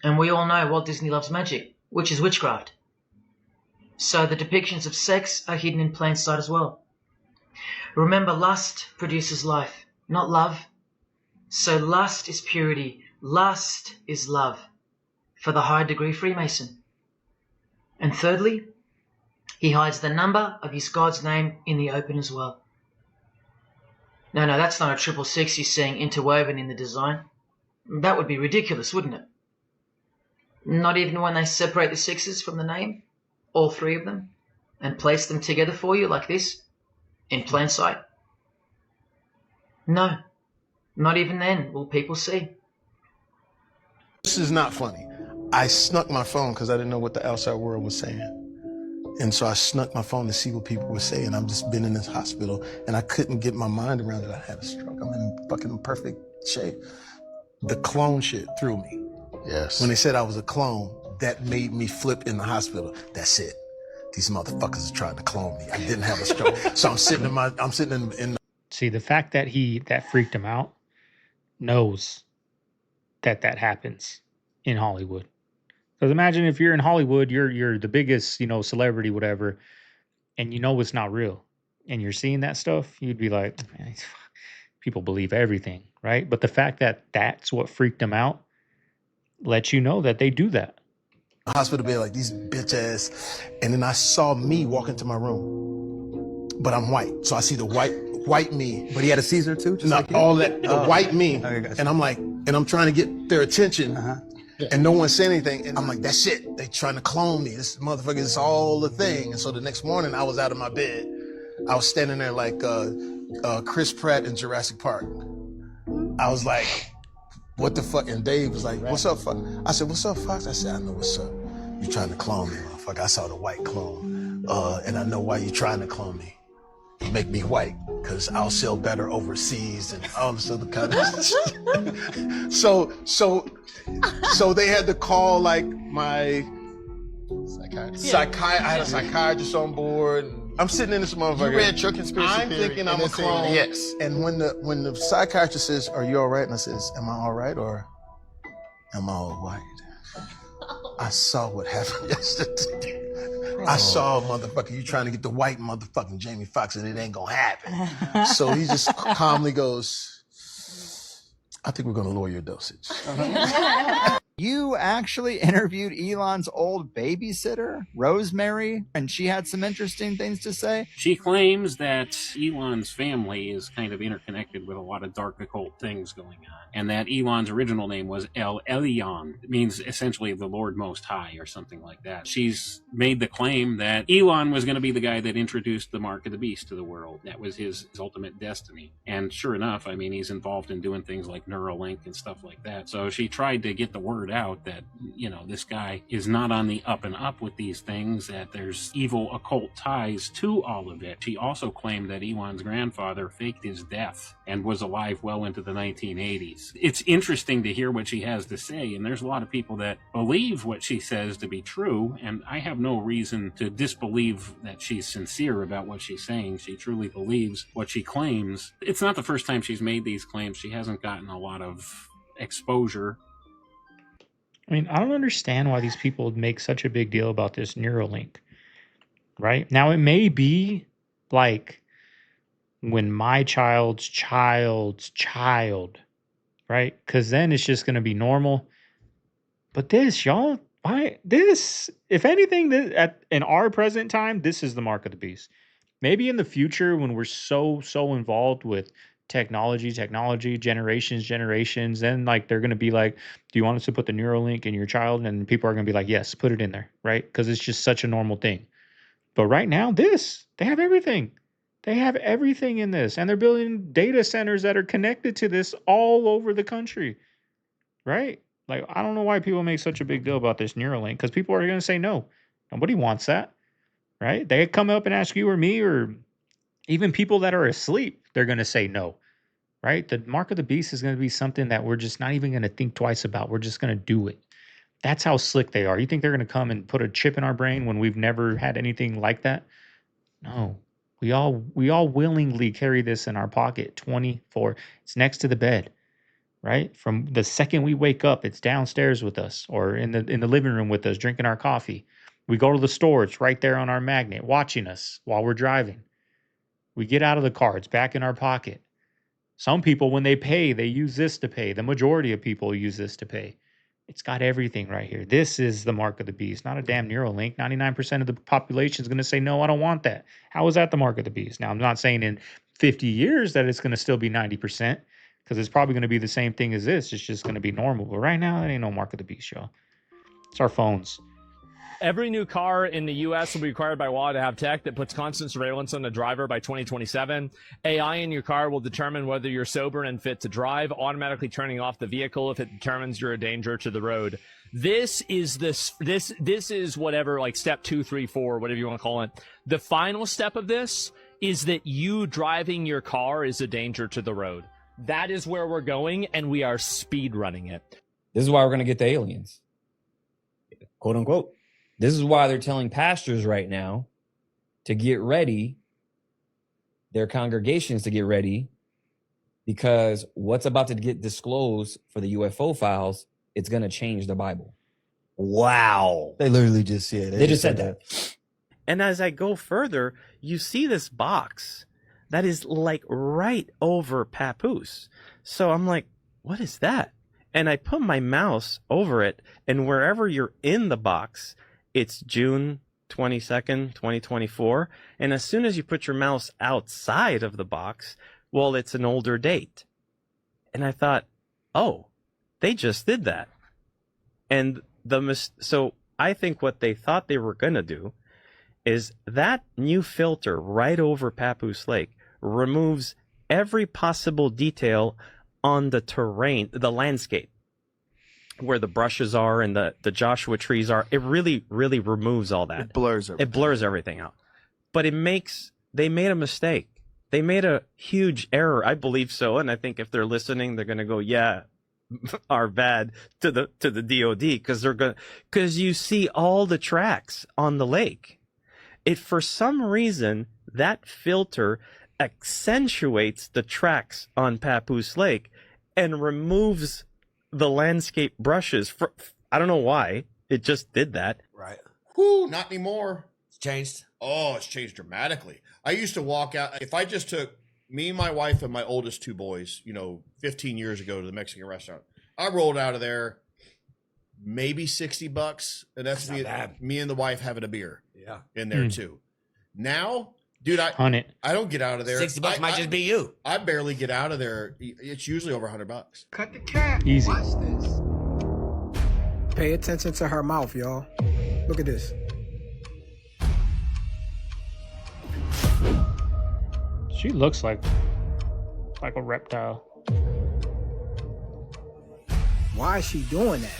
S13: And we all know Walt Disney loves magic, which is witchcraft. So the depictions of sex are hidden in plain sight as well. Remember, lust produces life, not love. So lust is purity, lust is love for the high degree Freemason. And thirdly, he hides the number of his god's name in the open as well. No, that's not a 666 he's seeing interwoven in the design. That would be ridiculous, wouldn't it? Not even when they separate the sixes from the name, all 3 of them, and place them together for you like this, in plain sight. No, not even then will people see.
S15: This is not funny. I snuck my phone because I didn't know what the outside world was saying. And so I snuck my phone to see what people were saying. I've just been in this hospital and I couldn't get my mind around it. I had a stroke. I'm in fucking perfect shape. The clone shit threw me.
S22: Yes.
S15: When they said I was a clone, that made me flip in the hospital. That's it. These motherfuckers are trying to clone me. I didn't have a stroke. So I'm sitting in
S17: See, the fact that that freaked him out knows that happens in Hollywood. Because imagine if you're in Hollywood, you're the biggest, celebrity, whatever, and it's not real, and you're seeing that stuff, you'd be like, man, people believe everything, right? But the fact that that's what freaked them out lets you know that they do that.
S15: hospital bed like these bitch ass, and then I saw me walk into my room, but I'm white, so I see the white me.
S5: But he had a Caesar too, just
S15: not
S5: like
S15: all that the white me,
S5: Okay, gotcha.
S15: and I'm like, and I'm trying to get their attention. And no one said anything, and I'm like, that's it. They trying to clone me. This motherfucker is all the thing. And so the next morning, I was out of my bed. I was standing there like Chris Pratt in Jurassic Park. I was like, what the fuck? And Dave was like, what's up, Fox? I said, what's up, Fox? I said, I know what's up. You trying to clone me, motherfucker. I saw the white clone. And I know why you trying to clone me. You make me white, because I'll sell better overseas and all this other kind of shit. So they had to call like my psychiatrist. I had a psychiatrist on board. I'm sitting in this motherfucker.
S22: You read your conspiracy
S15: I'm
S22: theory
S15: thinking
S22: and
S15: I'm a
S22: it's saying
S15: clone.
S22: yes.
S15: And when the psychiatrist says, "Are you all right?" and I says, "Am I all right or am I all white?" I saw what happened yesterday. I saw motherfucker, you trying to get the white motherfucking Jamie Foxx and it ain't gonna happen. So he just calmly goes, I think we're gonna lower your dosage.
S2: You actually interviewed Elon's old babysitter, Rosemary, and she had some interesting things to say.
S3: She claims that Elon's family is kind of interconnected with a lot of dark occult things going on, and that Elon's original name was El Elyon. It means essentially the Lord Most High or something like that. She's made the claim that Elon was going to be the guy that introduced the Mark of the Beast to the world. That was his ultimate destiny. And sure enough, I mean, he's involved in doing things like Neuralink and stuff like that. So she tried to get the word out that, you know, this guy is not on the up and up with these things, that there's evil occult ties to all of it. She also claimed that Elon's grandfather faked his death and was alive well into the 1980s. It's interesting to hear what she has to say, and there's a lot of people that believe what she says to be true, and I have no reason to disbelieve that she's sincere about what she's saying. She truly believes what she claims. It's not the first time she's made these claims. She hasn't gotten a lot of exposure.
S17: I mean, I don't understand why these people make such a big deal about this Neuralink, right? Now, it may be like when my child's child, right? Because then it's just going to be normal. But this, y'all, why this? If anything, in our present time, this is the mark of the beast. Maybe in the future, when we're so involved with technology, generations, then like they're going to be like, do you want us to put the Neuralink in your child? And people are going to be like, yes, put it in there, right? Because it's just such a normal thing. But right now, they have everything. They have everything in this, and they're building data centers that are connected to this all over the country, right? Like, I don't know why people make such a big deal about this Neuralink, because people are going to say no. Nobody wants that, right? They come up and ask you or me, or even people that are asleep, they're going to say no, right? The mark of the beast is going to be something that we're just not even going to think twice about. We're just going to do it. That's how slick they are. You think they're going to come and put a chip in our brain when we've never had anything like that? No. We all willingly carry this in our pocket 24. It's next to the bed, right? From the second we wake up, it's downstairs with us or in the living room with us, drinking our coffee. We go to the store, it's right there on our magnet, watching us while we're driving. We get out of the car, it's back in our pocket. Some people, when they pay, they use this to pay. The majority of people use this to pay. It's got everything right here. This is the mark of the beast, not a damn Neuralink. 99% of the population is going to say, no, I don't want that. How is that the mark of the beast? Now, I'm not saying in 50 years that it's going to still be 90%, because it's probably going to be the same thing as this. It's just going to be normal. But right now, that ain't no mark of the beast, y'all. It's our phones.
S16: Every new car in the U.S. will be required by law to have tech that puts constant surveillance on the driver by 2027. AI in your car will determine whether you're sober and fit to drive, automatically turning off the vehicle if it determines you're a danger to the road. This is whatever, like step 2, 3, 4, whatever you want to call it. The final step of this is that you driving your car is a danger to the road. That is where we're going, and we are speed running it.
S18: This is why we're going to get the aliens, quote unquote. This is why they're telling pastors right now to get ready, their congregations to get ready, because what's about to get disclosed for the UFO files, it's going to change the Bible. Wow.
S24: They literally just said it.
S18: They just said that.
S19: And as I go further, you see this box that is like right over Papoose. So I'm like, what is that? And I put my mouse over it, and wherever you're in the box, it's June 22nd, 2024. And as soon as you put your mouse outside of the box, well, it's an older date. And I thought, oh, they just did that. And so I think what they thought they were going to do is that new filter right over Papoose Lake removes every possible detail on the terrain, the landscape, where the brushes are and the Joshua trees are. It really, really removes all that.
S20: It blurs everything.
S19: It blurs everything out. But they made a mistake. They made a huge error. I believe so. And I think if they're listening, they're going to go, yeah, are bad to the DOD, because you see all the tracks on the lake. For some reason, that filter accentuates the tracks on Papoose Lake and removes the landscape brushes. I don't know why. It just did that.
S26: Right. Whoo, not anymore.
S6: changed?
S7: Oh, it's changed dramatically. I used to walk out. If I just took me, my wife, and my oldest 2 boys, 15 years ago to the Mexican restaurant, I rolled out of there maybe $60, and that's me and the wife having a beer in there too. Now, dude, I don't get out of there.
S6: $60 might just be you.
S7: I barely get out of there. It's usually over $100.
S9: Cut the cap.
S17: Easy.
S9: Watch this. Pay attention to her mouth, y'all. Look at this.
S17: She looks like a reptile.
S9: Why is she doing that?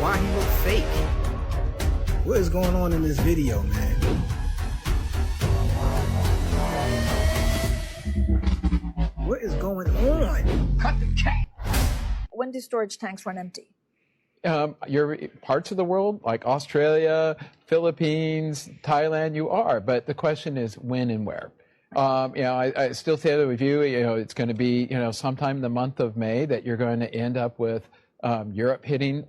S9: Why he look fake? What is going on in this video, man? What is going on? Cut the cat.
S21: When do storage tanks run empty?
S23: You're parts of the world like Australia, Philippines, Thailand, you are. But the question is when and where. I still say that with you, it's going to be, sometime in the month of May that you're going to end up with Europe hitting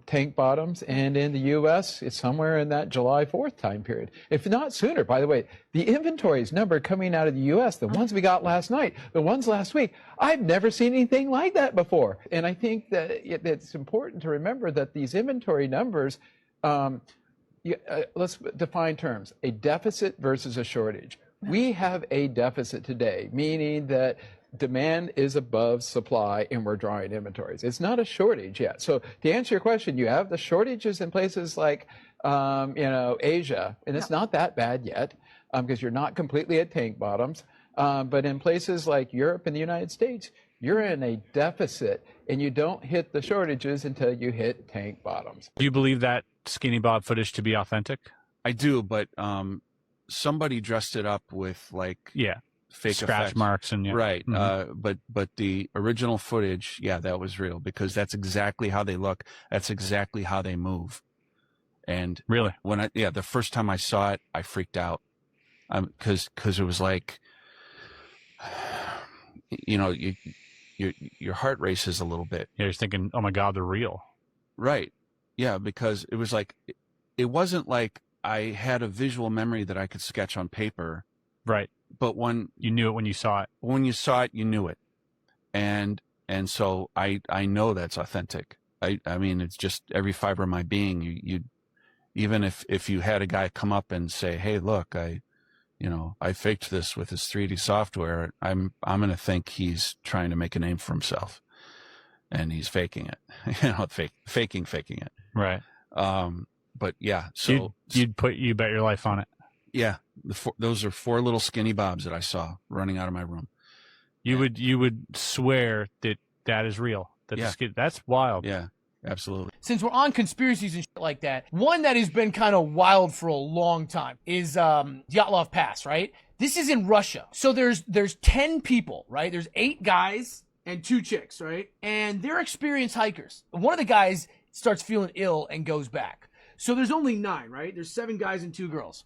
S23: tank bottoms, and in the U.S. it's somewhere in that July 4th time period, if not sooner. By the way, the inventories number coming out of the U.S., the ones we got last night, the ones last week, I've never seen anything like that before. And I think that it's important to remember that these inventory numbers, let's define terms, a deficit versus a shortage. We have a deficit today, meaning that demand is above supply and we're drawing inventories. It's not a shortage yet. So to answer your question, you have the shortages in places like, Asia, and it's not that bad yet because you're not completely at tank bottoms. But in places like Europe and the United States, you're in a deficit and you don't hit the shortages until you hit tank bottoms.
S26: Do you believe that Skinny Bob footage to be authentic?
S27: I do, but somebody dressed it up with fake
S26: scratch
S27: effects.
S26: marks and
S27: right. But the original footage, that was real because that's exactly how they look. That's exactly how they move. And
S26: really,
S27: when the first time I saw it, I freaked out because it was like, your heart races a little bit.
S26: Yeah, you're thinking, oh my God, they're real.
S27: Right. Yeah, because it was like, it wasn't like I had a visual memory that I could sketch on paper.
S26: Right.
S27: But when
S26: you knew it when you saw it.
S27: When you saw it, you knew it. And so I know that's authentic. I mean, it's just every fiber of my being. You even if you had a guy come up and say, hey, look, I faked this with his 3D software, I'm going to think he's trying to make a name for himself. And he's faking it. Faking it.
S26: Right.
S27: But yeah, so
S26: you'd bet your life on it.
S27: Yeah, those are 4 little Skinny Bobs that I saw running out of my room.
S26: You would swear that is real. That's wild.
S27: Yeah, absolutely.
S1: Since we're on conspiracies and shit like that, one that has been kind of wild for a long time is Dyatlov Pass, right? This is in Russia. So there's 10 people, right? There's 8 guys and 2 chicks, right? And they're experienced hikers. One of the guys starts feeling ill and goes back. So there's only 9, right? There's 7 guys and 2 girls.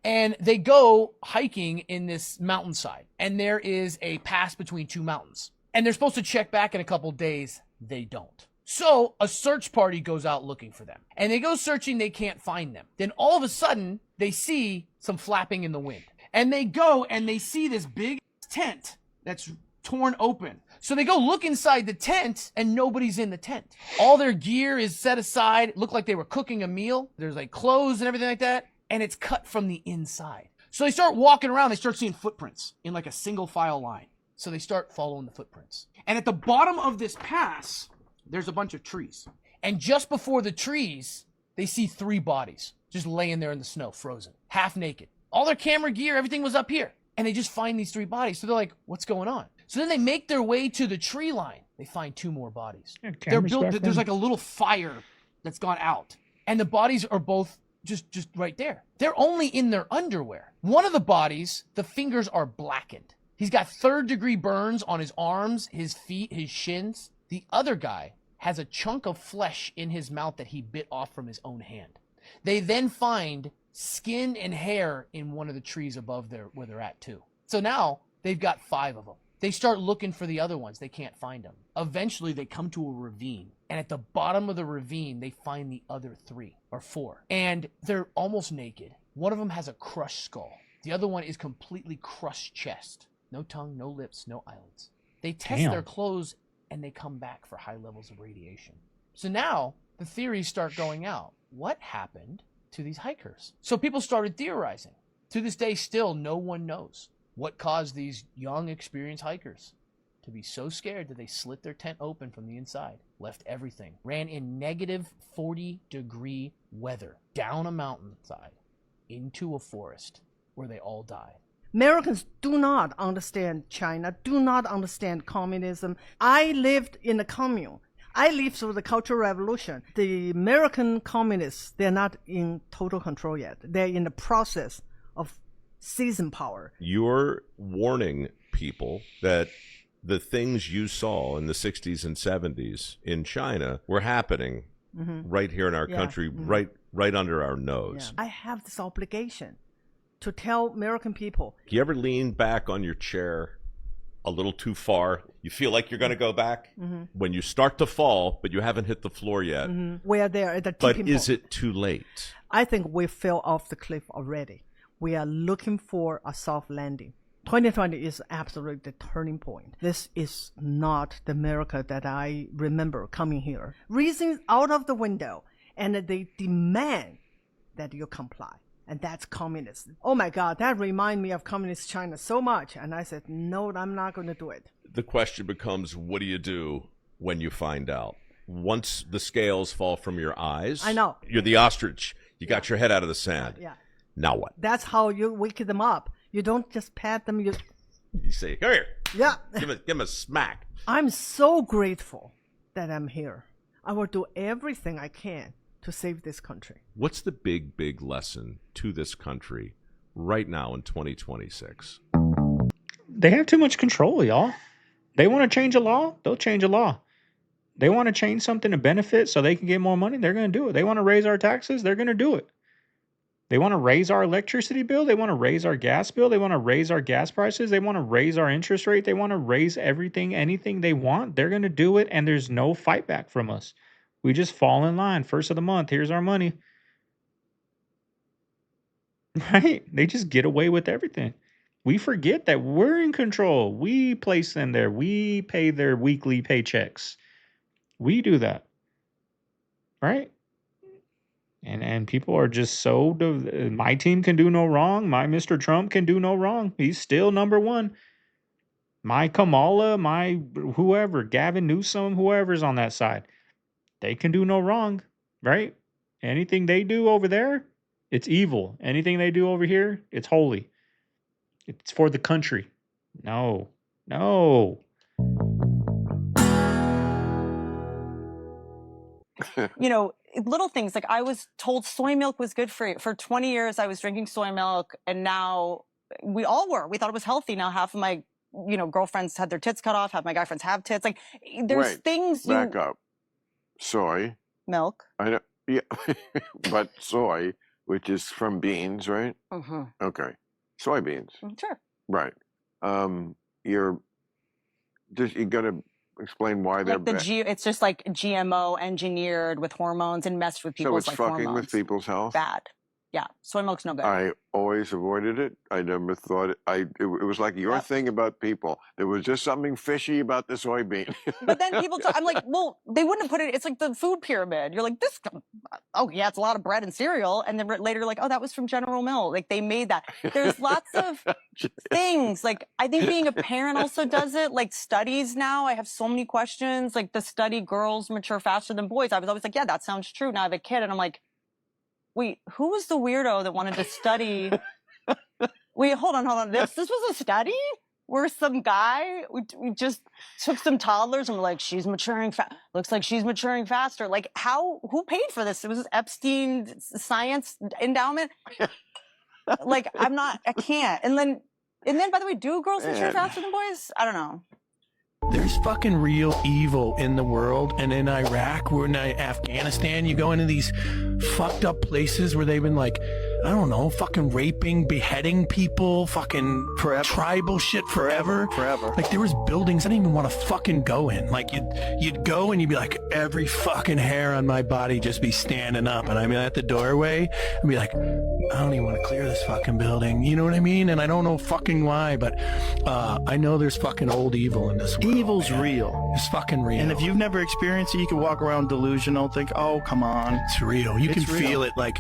S1: And they go hiking in this mountainside. And there is a pass between 2 mountains. And they're supposed to check back in a couple days. They don't. So a search party goes out looking for them. And they go searching, they can't find them. Then all of a sudden, they see some flapping in the wind. And they go and they see this big tent that's torn open. So they go look inside the tent and nobody's in the tent. All their gear is set aside. It looked like they were cooking a meal. There's like clothes and everything like that. And it's cut from the inside. So they start walking around. They start seeing footprints in like a single file line. So they start following the footprints. And at the bottom of this pass, there's a bunch of trees. And just before the trees, they see 3 bodies just laying there in the snow, frozen, half naked. All their camera gear, everything was up here. And they just find these 3 bodies. So they're like, what's going on? So then they make their way to the tree line. They find 2 more bodies. There's like a little fire that's gone out. And the bodies are both just right there. They're only in their underwear. One of the bodies, the fingers are blackened. He's got 3rd-degree burns on his arms, his feet, his shins. The other guy has a chunk of flesh in his mouth that he bit off from his own hand. They then find skin and hair in one of the trees above where they're at too. So now they've got 5 of them. They start looking for the other ones. They can't find them. Eventually they come to a ravine.
S4: And at the bottom of the ravine, they find the other 3 or 4. And they're almost naked. One of them has a crushed skull. The other one is completely crushed chest. No tongue, no lips, no eyelids. They test
S17: Damn.
S4: their clothes and they come back for high levels of radiation. So now the theories start going out. What happened to these hikers? So people started theorizing. To this day, still, no one knows what caused these young, experienced hikers to be so scared that they slit their tent open from the inside, left everything, ran in negative 40-degree weather down a mountainside into a forest where they all died.
S6: Americans do not understand China, do not understand communism. I lived in the commune. I lived through the Cultural Revolution. The American communists, they're not in total control yet. They're in the process of seizing power.
S8: You're warning people that the things you saw in the 60s and 70s in China were happening right here in our country, right under our nose.
S6: I have this obligation to tell American people.
S8: You ever lean back on your chair a little too far? You feel like you're going to go back? When you start to fall, but you haven't hit the floor yet.
S6: We're there at the
S8: But
S6: tipping
S8: is
S6: point.
S8: it too late?
S6: I think we fell off the cliff already. We are looking for a soft landing. 2020 is absolutely the turning point. This is not the America that I remember coming here. Reasons out of the window, and they demand that you comply. And that's communism. Oh my God, that reminds me of communist China so much. And I said, no, I'm not going to do it.
S8: The question becomes, what do you do when you find out? Once the scales fall from your eyes,
S6: I know.
S8: You're the ostrich. You got your head out of the sand.
S6: Yeah.
S8: Now what?
S6: That's how you wake them up. You don't just pat them. You
S8: say, come here.
S6: Yeah.
S8: Give him a smack.
S6: I'm so grateful that I'm here. I will do everything I can to save this country.
S8: What's the big lesson to this country right now in 2026?
S17: They have too much control, y'all. They want to change a law, they'll change a law. They want to change something to benefit so they can get more money, they're going to do it. They want to raise our taxes, they're going to do it. They want to raise our electricity bill, they want to raise our gas bill, they want to raise our gas prices, they want to raise our interest rate, they want to raise everything, anything they want. They're going to do it, and there's no fight back from us. We just fall in line. First of the month, here's our money. Right? They just get away with everything. We forget that we're in control. We place them there. We pay their weekly paychecks. We do that. Right? And people are just so... My team can do no wrong. My Mr. Trump can do no wrong. He's still number one. My Kamala, my whoever, Gavin Newsom, whoever's on that side. They can do no wrong, right? Anything they do over there, it's evil. Anything they do over here, it's holy. It's for the country. No.
S10: You know, little things like I was told soy milk was good for you. For 20 years, I was drinking soy milk, and now we all were. We thought it was healthy. Now half of my, girlfriends had their tits cut off. Half my guy friends have tits. Like, there's things.
S11: Back up. Soy
S10: milk.
S11: I know, yeah, but soy, which is from beans, right?
S10: Mm-hmm.
S11: Okay, soybeans.
S10: Sure.
S11: Right. You gotta explain why they're
S10: like it's just like GMO engineered with hormones and messed with people's
S11: so it's
S10: like
S11: fucking
S10: hormones.
S11: with people's health.
S10: Bad. Yeah, soy milk's no good.
S11: I always avoided it. I never thought it. It was like your thing about people. There was just something fishy about the soybean.
S10: But then people, I'm like, well, they wouldn't have put it. It's like the food pyramid. You're like, oh yeah, it's a lot of bread and cereal, and then later you're like, oh, that was from General Mills. Like they made that. There's lots of things. Like I think being a parent also does it. Like studies now, I have so many questions. Like the study girls mature faster than boys. I was always like, yeah, that sounds true. Now I have a kid, and I'm like, wait, who was the weirdo that wanted to study? Wait, hold on. This was a study where some guy, we just took some toddlers and we're like, she's maturing looks like she's maturing faster. Like who paid for this? It was Epstein Science Endowment. Like I can't. And then by the way, do girls mature faster than boys? I don't know.
S14: There's fucking real evil in the world, and in Iraq, we're in Afghanistan, you go into these fucked up places where they've been like I don't know, fucking raping, beheading people, fucking tribal shit forever. Like there was buildings I didn't even want to fucking go in. Like you'd go and you'd be like, every fucking hair on my body just be standing up, and I'd be at the doorway and be like, I don't even want to clear this fucking building. You know what I mean? And I don't know fucking why, but I know there's fucking old evil in this world.
S2: Evil's real.
S14: It's fucking real.
S2: And if you've never experienced it, you can walk around delusional, think, oh, come on.
S14: It's real. You can feel it. Like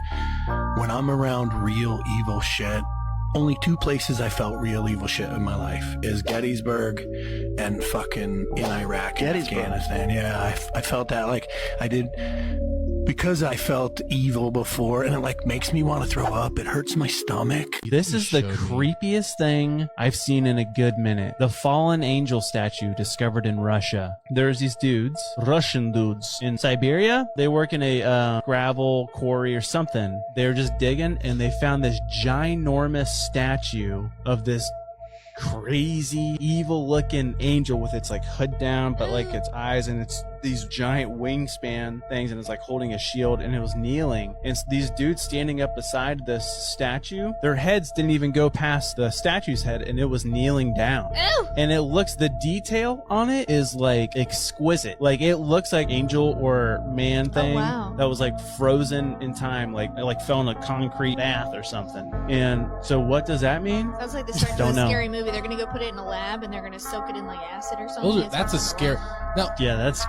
S14: when I'm around real evil shit, only two places I felt real evil shit in my life is Gettysburg and fucking in Iraq and Afghanistan. Yeah, I felt that. Like I did, because I felt evil before, and it like makes me want to throw up. It hurts my stomach.
S5: This is the creepiest thing I've seen in a good minute. The fallen angel statue discovered in Russia. There's these dudes, Russian dudes, in Siberia. They work in a gravel quarry or something. They're just digging, and they found this ginormous statue of this crazy evil looking angel with its like hood down, but like its eyes, and it's these giant wingspan things, and it's like holding a shield, and it was kneeling. And these dudes standing up beside this statue, their heads didn't even go past the statue's head, and it was kneeling down.
S12: Ew.
S5: And it looks, the detail on it is like exquisite. Like it looks like angel or man thing that was like frozen in time, like it like fell in a concrete bath or something. And so what does that mean?
S12: Sounds like the start of a scary movie. They're gonna go put it in a lab and they're gonna soak it in like acid or something.
S13: That's a scary. No.
S5: Yeah, that's.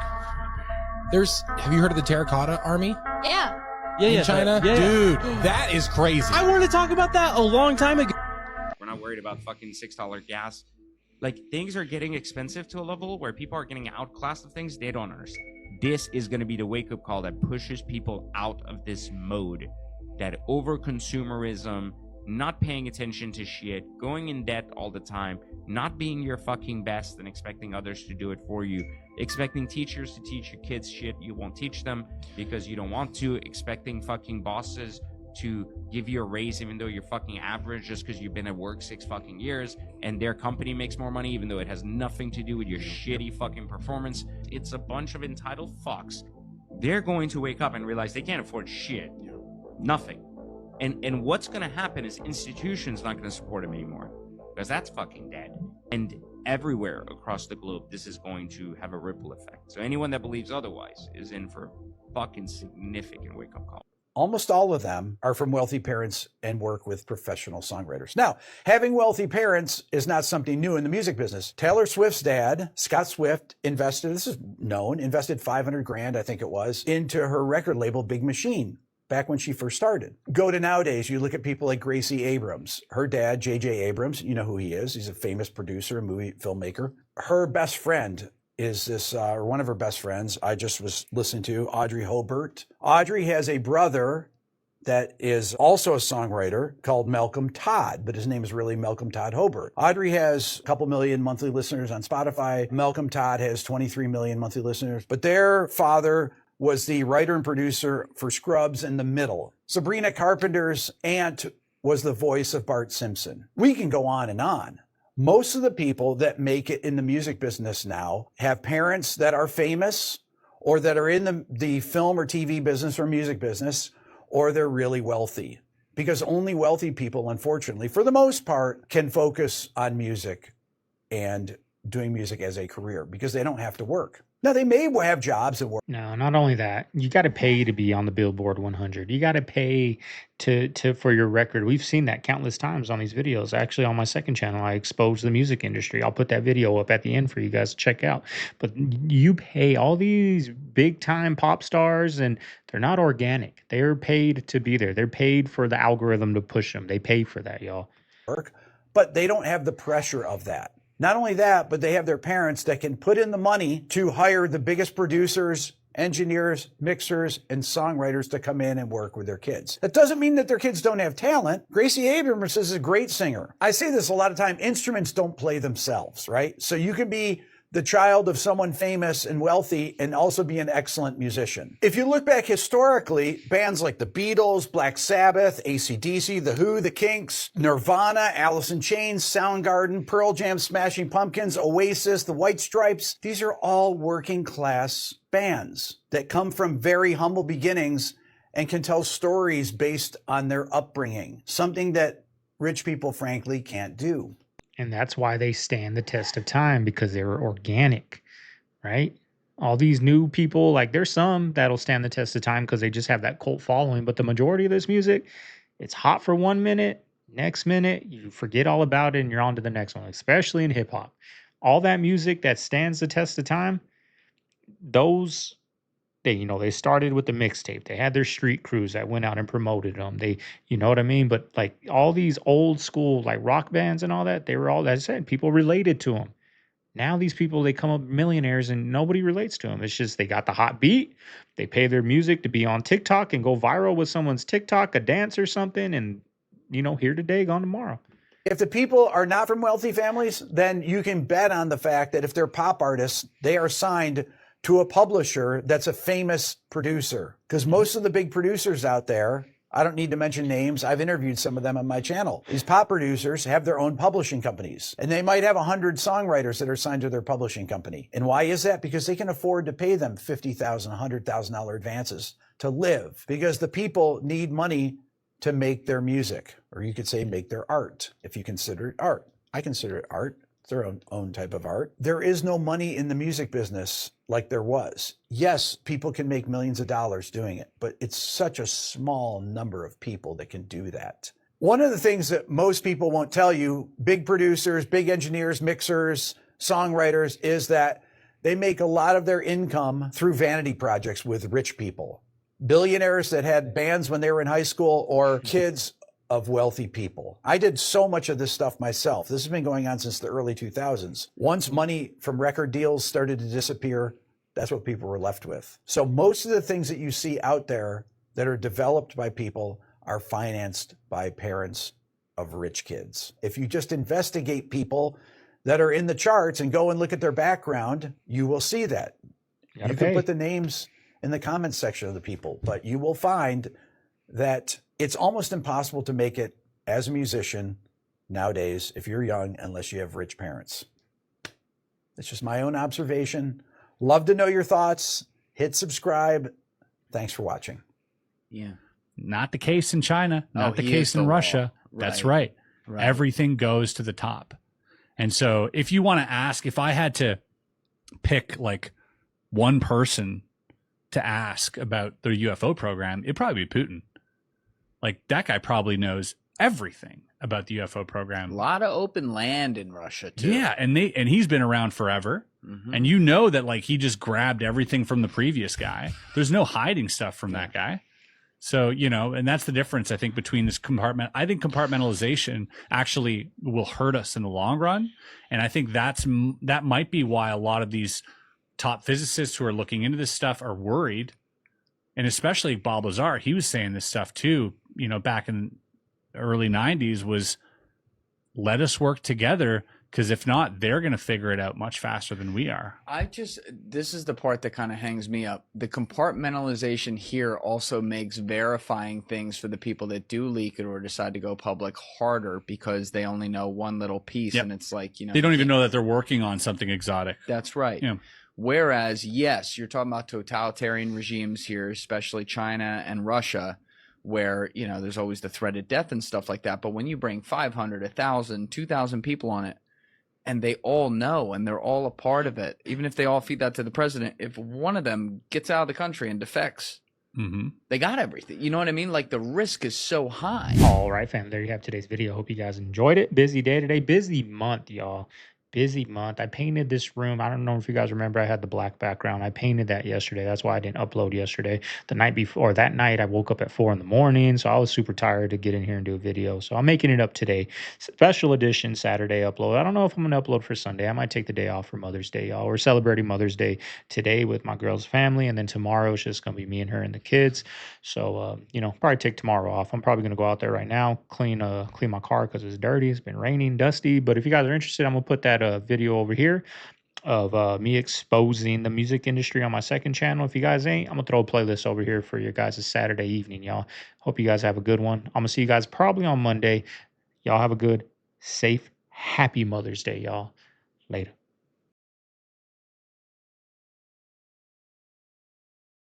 S13: Have you heard of the Terracotta Army?
S12: Yeah.
S13: In China?
S5: Yeah.
S13: Dude, that is crazy.
S5: I wanted to talk about that a long time ago.
S15: We're not worried about fucking $6 gas. Like, things are getting expensive to a level where people are getting outclassed of things they don't understand. This is going to be the wake-up call that pushes people out of this mode. That over-consumerism, not paying attention to shit, going in debt all the time, not being your fucking best and expecting others to do it for you, expecting teachers to teach your kids shit you won't teach them because you don't want to, expecting fucking bosses to give you a raise even though you're fucking average just because you've been at work 6 fucking years and their company makes more money even though it has nothing to do with your shitty fucking performance. It's a bunch of entitled fucks. They're going to wake up and realize they can't afford shit. Nothing. And what's going to happen is institutions not going to support them anymore because that's fucking dead. And everywhere across the globe, this is going to have a ripple effect. So anyone that believes otherwise is in for a fucking significant wake-up call.
S22: Almost all of them are from wealthy parents and work with professional songwriters. Now, having wealthy parents is not something new in the music business. Taylor Swift's dad, Scott Swift, invested $500,000, I think it was, into her record label, Big Machine, back when she first started. Go to nowadays, you look at people like Gracie Abrams. Her dad, J.J. Abrams, you know who he is. He's a famous producer, a movie filmmaker. Her best friend is this, or one of her best friends, I just was listening to, Audrey Hobart. Audrey has a brother that is also a songwriter called Malcolm Todd, but his name is really Malcolm Todd Hobart. Audrey has a couple million monthly listeners on Spotify. Malcolm Todd has 23 million monthly listeners, but their father was the writer and producer for Scrubs and The Middle. Sabrina Carpenter's aunt was the voice of Bart Simpson. We can go on and on. Most of the people that make it in the music business now have parents that are famous or that are in the film or TV business or music business, or they're really wealthy. Because only wealthy people, unfortunately, for the most part, can focus on music and doing music as a career because they don't have to work. Now, they may have jobs at work.
S17: No, not only that, you got to pay to be on the Billboard 100. You got to pay for your record. We've seen that countless times on these videos. Actually, on my second channel, I expose the music industry. I'll put that video up at the end for you guys to check out. But you pay all these big time pop stars, and they're not organic. They're paid to be there. They're paid for the algorithm to push them. They pay for that, y'all.
S22: But they don't have the pressure of that. Not only that, but they have their parents that can put in the money to hire the biggest producers, engineers, mixers, and songwriters to come in and work with their kids. That doesn't mean that their kids don't have talent. Gracie Abrams is a great singer. I say this a lot of time, instruments don't play themselves, right? So you can be the child of someone famous and wealthy and also be an excellent musician. If you look back historically, bands like the Beatles, Black Sabbath, AC/DC, The Who, The Kinks, Nirvana, Alice in Chains, Soundgarden, Pearl Jam, Smashing Pumpkins, Oasis, The White Stripes, these are all working class bands that come from very humble beginnings and can tell stories based on their upbringing, something that rich people, frankly, can't do.
S17: And that's why they stand the test of time, because they were organic, right? All these new people, like there's some that'll stand the test of time because they just have that cult following. But the majority of this music, it's hot for 1 minute, next minute, you forget all about it and you're on to the next one, especially in hip hop. All that music that stands the test of time, those, they started with the mixtape. They had their street crews that went out and promoted them. You know what I mean? But like all these old school like rock bands and all that, they were all, as I said, people related to them. Now these people, they come up millionaires and nobody relates to them. It's just they got the hot beat. They pay their music to be on TikTok and go viral with someone's TikTok, a dance or something. And, here today, gone tomorrow.
S22: If the people are not from wealthy families, then you can bet on the fact that if they're pop artists, they are signed to a publisher that's a famous producer. Because most of the big producers out there, I don't need to mention names. I've interviewed some of them on my channel. These pop producers have their own publishing companies, and they might have 100 songwriters that are signed to their publishing company. And why is that? Because they can afford to pay them $50,000, $100,000 advances to live, because the people need money to make their music, or you could say make their art, if you consider it art. I consider it art. It's their own type of art. There is no money in the music business like there was. Yes, people can make millions of dollars doing it, but it's such a small number of people that can do that. One of the things that most people won't tell you, big producers, big engineers, mixers, songwriters, is that they make a lot of their income through vanity projects with rich people. Billionaires that had bands when they were in high school, or kids of wealthy people. I did so much of this stuff myself. This has been going on since the early 2000s. Once money from record deals started to disappear, that's what people were left with. So most of the things that you see out there that are developed by people are financed by parents of rich kids. If you just investigate people that are in the charts and go and look at their background, you will see that. You can put the names in the comments section of the people, but you will find that it's almost impossible to make it as a musician nowadays if you're young, unless you have rich parents. It's just my own observation. Love to know your thoughts. Hit subscribe. Thanks for watching.
S3: Yeah.
S26: Not the case in China, not the case in Russia. That's right. Everything goes to the top. And so if you want to ask, if I had to pick like one person to ask about the UFO program, it'd probably be Putin. Like that guy probably knows everything about the UFO program.
S3: A lot of open land in Russia too.
S26: Yeah, and he's been around forever. Mm-hmm. And you know that like he just grabbed everything from the previous guy. There's no hiding stuff from that guy. So, and that's the difference, I think, between this I think compartmentalization actually will hurt us in the long run. And I think that might be why a lot of these top physicists who are looking into this stuff are worried. And especially Bob Lazar, he was saying this stuff too, back in the early 90s, was let us work together, because if not, they're going to figure it out much faster than we are.
S3: This is the part that kind of hangs me up. The compartmentalization here also makes verifying things for the people that do leak it or decide to go public harder, because they only know one little piece. Yep. And it's like,
S26: they don't even know that they're working on something exotic.
S3: That's right. Yeah. Whereas, yes, you're talking about totalitarian regimes here, especially China and Russia, where, there's always the threat of death and stuff like that. But when you bring 500, 1,000, 2,000 people on it, and they all know and they're all a part of it, even if they all feed that to the president, if one of them gets out of the country and defects, they got everything. You know what I mean? Like the risk is so high.
S17: All right, fam. There you have today's video. Hope you guys enjoyed it. Busy day today. Busy month, y'all. Busy month. I painted this room. I don't know if you guys remember, I had the black background. I painted that yesterday. That's why I didn't upload yesterday. The night before, that night, I woke up at 4 a.m, so I was super tired to get in here and do a video. So I'm making it up today. Special edition Saturday upload. I don't know if I'm going to upload for Sunday. I might take the day off for Mother's Day, y'all. We're celebrating Mother's Day today with my girl's family, and then tomorrow it's just going to be me and her and the kids. So, probably take tomorrow off. I'm probably going to go out there right now, clean my car because it's dirty. It's been raining, dusty. But if you guys are interested, I'm going to put that video over here of me exposing the music industry on my second channel. If you guys ain't, I'm gonna throw a playlist over here for your guys' Saturday evening, y'all. Hope you guys have a good one. I'm gonna see you guys probably on Monday. Y'all have a good, safe, happy Mother's Day, y'all. Later.